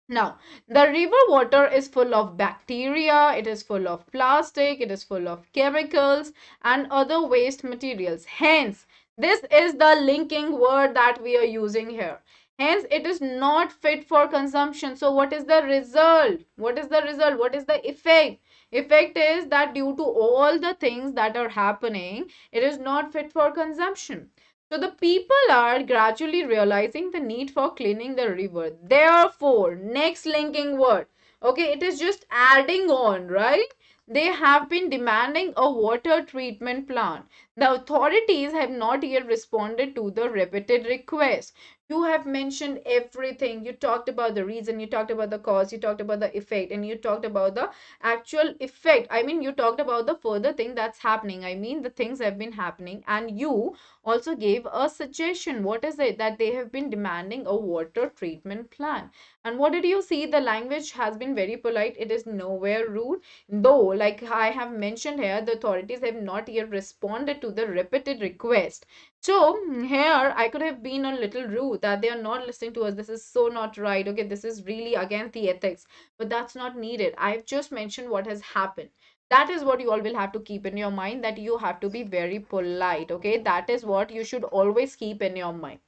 Now, the river water is full of bacteria, it is full of plastic, it is full of chemicals and other waste materials. Hence, this is the linking word that we are using here. Hence, it is not fit for consumption. So, what is the result? What is the result? What is the effect? Effect is that due to all the things that are happening, it is not fit for consumption. So the people are gradually realizing the need for cleaning the river. Therefore, next linking word. Okay, it is just adding on, right? They have been demanding a water treatment plant. The authorities have not yet responded to the repeated request. You have mentioned everything. You talked about the reason, you talked about the cause, you talked about the effect, and you talked about the actual effect. I mean, you talked about the further thing that's happening. I mean, the things have been happening, and you also gave a suggestion. What is it? That they have been demanding a water treatment plan. And what did you see? The language has been very polite. It is nowhere rude. Though, like I have mentioned here, the authorities have not yet responded to the repeated request. So here I could have been a little rude that they are not listening to us. This is so not right. Okay, this is really against the ethics. But that's not needed. I've just mentioned what has happened. That is what you all will have to keep in your mind, that you have to be very polite. Okay, that is what you should always keep in your mind.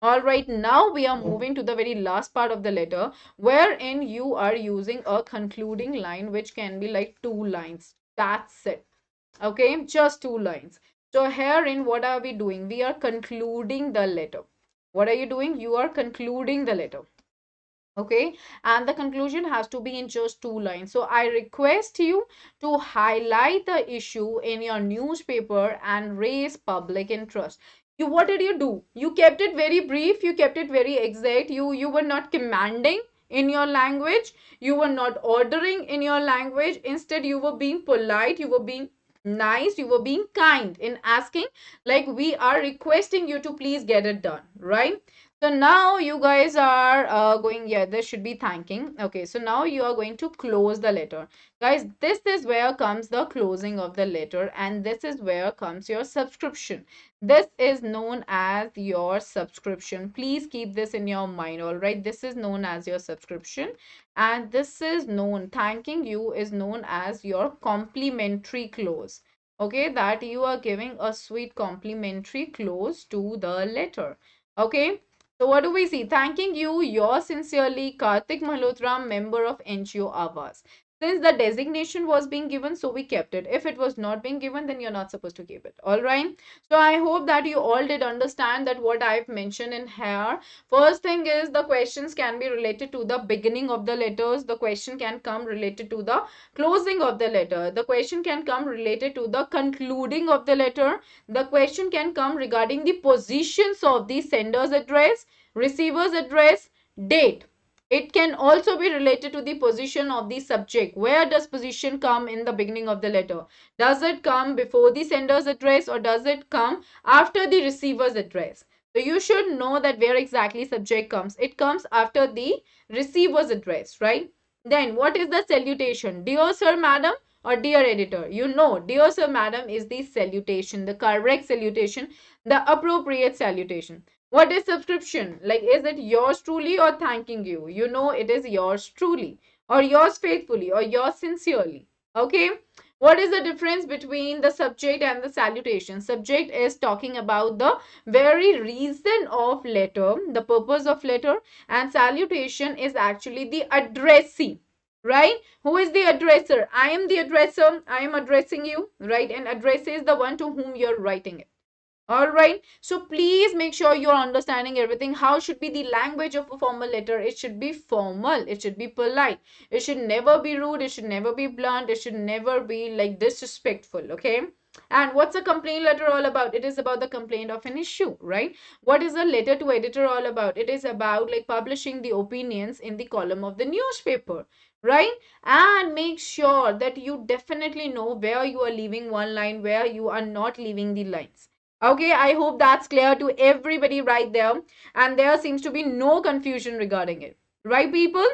All right, now we are moving to the very last part of the letter, wherein you are using a concluding line which can be like 2 lines. That's it. Okay, just 2 lines. So herein what are we doing? We are concluding the letter. What are you doing? You are concluding the letter. Okay, and the conclusion has to be in just 2 lines. So I request you to highlight the issue in your newspaper and raise public interest. You, what did you do? You kept it very brief, you kept it very exact. You were not commanding in your language, you were not ordering in your language. Instead, you were being polite, you were being nice, you were being kind in asking, like, we are requesting you to please get it done, right? So now you guys are going, yeah, this should be thanking. Okay, so now you are going to close the letter. Guys, this is where comes the closing of the letter, and this is where comes your subscription. This is known as your subscription. Please keep this in your mind, all right? This is known as your subscription, and this is known, thanking you is known as your complimentary close. Okay, that you are giving a sweet complimentary close to the letter. Okay, so what do we see? Thanking you, yours sincerely, Karthik Malhotra, member of NGO Avas. Since the designation was being given, so we kept it. If it was not being given, then you're not supposed to keep it. All right. So I hope that you all did understand that what I've mentioned in here. First thing is the questions can be related to the beginning of the letters. The question can come related to the closing of the letter. The question can come related to the concluding of the letter. The question can come regarding the positions of the sender's address, receiver's address, date. It can also be related to the position of the subject. Where does position come in the beginning of the letter? Does it come before the sender's address or does it come after the receiver's address? So you should know that where exactly subject comes. It comes after the receiver's address, right? Then what is the salutation? Dear sir, madam, or dear editor? You know, dear sir, madam is the salutation, the correct salutation, the appropriate salutation. What is subscription? Like, is it yours truly or thanking you? You know, it is yours truly, or yours faithfully, or yours sincerely. Okay. What is the difference between the subject and the salutation? Subject is talking about the very reason of letter, the purpose of letter, and salutation is actually the addressee, right? Who is the addresser? I am the addresser. I am addressing you, right? And addressee is the one to whom you're writing it. All right. So please make sure you're understanding everything. How should be the language of a formal letter? It should be formal. It should be polite. It should never be rude. It should never be blunt. It should never be like disrespectful. Okay. And what's a complaint letter all about? It is about the complaint of an issue, right? What is a letter to editor all about? It is about like publishing the opinions in the column of the newspaper, right? And make sure that you definitely know where you are leaving one line, where you are not leaving the lines. Okay, I hope that's clear to everybody right there. And there seems to be no confusion regarding it. Right, people?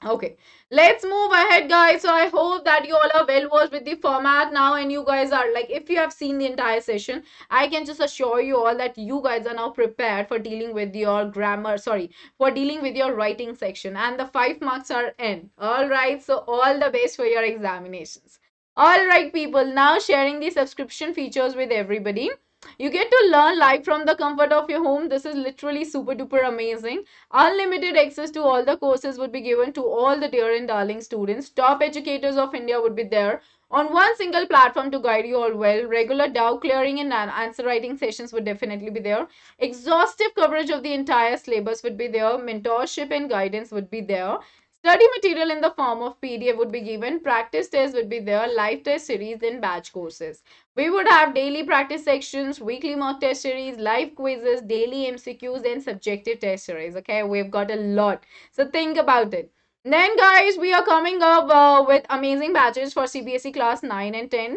Okay, let's move ahead, guys. So I hope that you all are well versed with the format now, and you guys are like, if you have seen the entire session, I can just assure you all that you guys are now prepared for dealing with your grammar, sorry, for dealing with your writing section, and the 5 marks are in. All right, so all the best for your examinations. All right, people, now sharing the subscription features with everybody. You get to learn live from the comfort of your home. This is literally super duper amazing. Unlimited access to all the courses would be given to all the dear and darling students. Top educators of India would be there on one single platform to guide you all well. Regular doubt clearing and answer writing sessions would definitely be there. Exhaustive coverage of the entire syllabus would be there. Mentorship and guidance would be there. Study material in the form of PDF would be given. Practice tests would be there. Live test series and batch courses. We would have daily practice sections, weekly mock test series, live quizzes, daily MCQs, and subjective test series. Okay, we've got a lot. So think about it. Then, guys, we are coming up with amazing batches for CBSE class 9 and 10.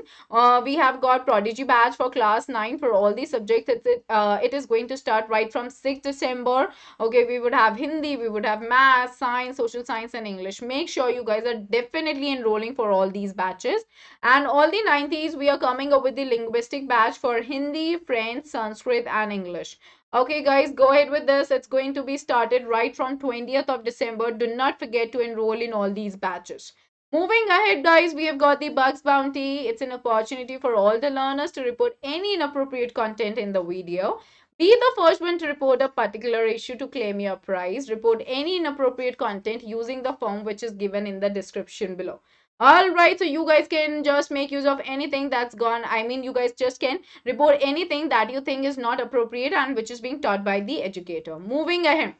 We have got Prodigy batch for class 9 for all these subjects. It is going to start right from 6th December. Okay, we would have Hindi, we would have math, science, social science, and English. Make sure you guys are definitely enrolling for all these batches. And all the 90s, we are coming up with the linguistic batch for Hindi, French, Sanskrit, and English. Okay, guys, go ahead with this. It's going to be started right from 20th of December. Do not forget to enroll in all these batches. Moving ahead, guys, we have got the Bugs Bounty. It's an opportunity for all the learners to report any inappropriate content in the video. Be the first one to report a particular issue to claim your prize. Report any inappropriate content using the form which is given in the description below. All right, so you guys can just make use of anything that's gone. I mean, you guys just can report anything that you think is not appropriate and which is being taught by the educator. Moving ahead.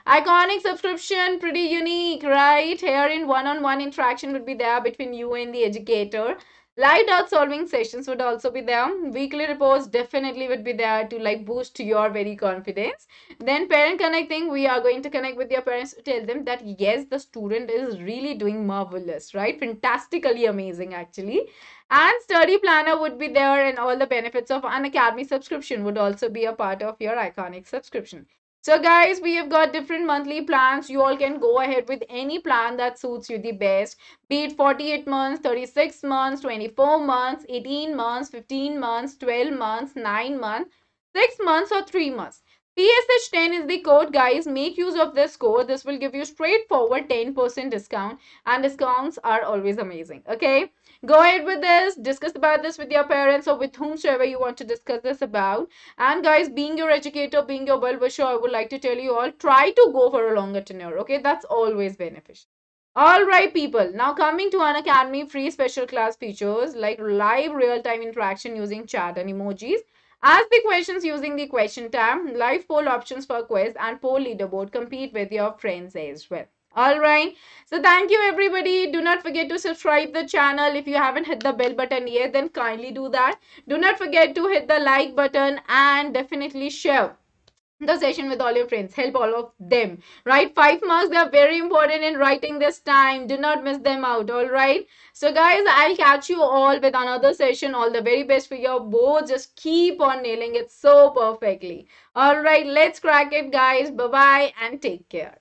Iconic subscription, pretty unique, right? Here in one-on-one interaction would be there between you and the educator. Live doubt solving sessions would also be there. Weekly reports definitely would be there to like boost your very confidence. Then parent connecting, we are going to connect with your parents to tell them that yes, the student is really doing marvelous, right? Fantastically amazing actually. And study planner would be there, and all the benefits of Unacademy subscription would also be a part of your iconic subscription. So guys, we have got different monthly plans. You all can go ahead with any plan that suits you the best. Be it 48 months, 36 months, 24 months, 18 months, 15 months, 12 months, 9 months, 6 months or 3 months. PSH10 is the code, guys. Make use of this code. This will give you straightforward 10% discount, and discounts are always amazing. Okay, go ahead with this. Discuss about this with your parents or with whomsoever you want to discuss this about. And guys, being your educator, being your well-wisher, I would like to tell you all, try to go for a longer tenure. Okay, that's always beneficial. All right, people. Now coming to Unacademy free special class features like live real-time interaction using chat and emojis. Ask the questions using the question tab, live poll options for quiz, and poll leaderboard. Compete with your friends as well. All right. So thank you everybody. Do not forget to subscribe the channel. If you haven't hit the bell button yet, then kindly do that. Do not forget to hit the like button and definitely share the session with all your friends. Help all of them, right? 5 marks, they are very important in writing this time. Do not miss them out. All right, so guys, I'll catch you all with another session. All the very best for your board. Just keep on nailing it so perfectly. All right, let's crack it, guys. Bye bye and take care.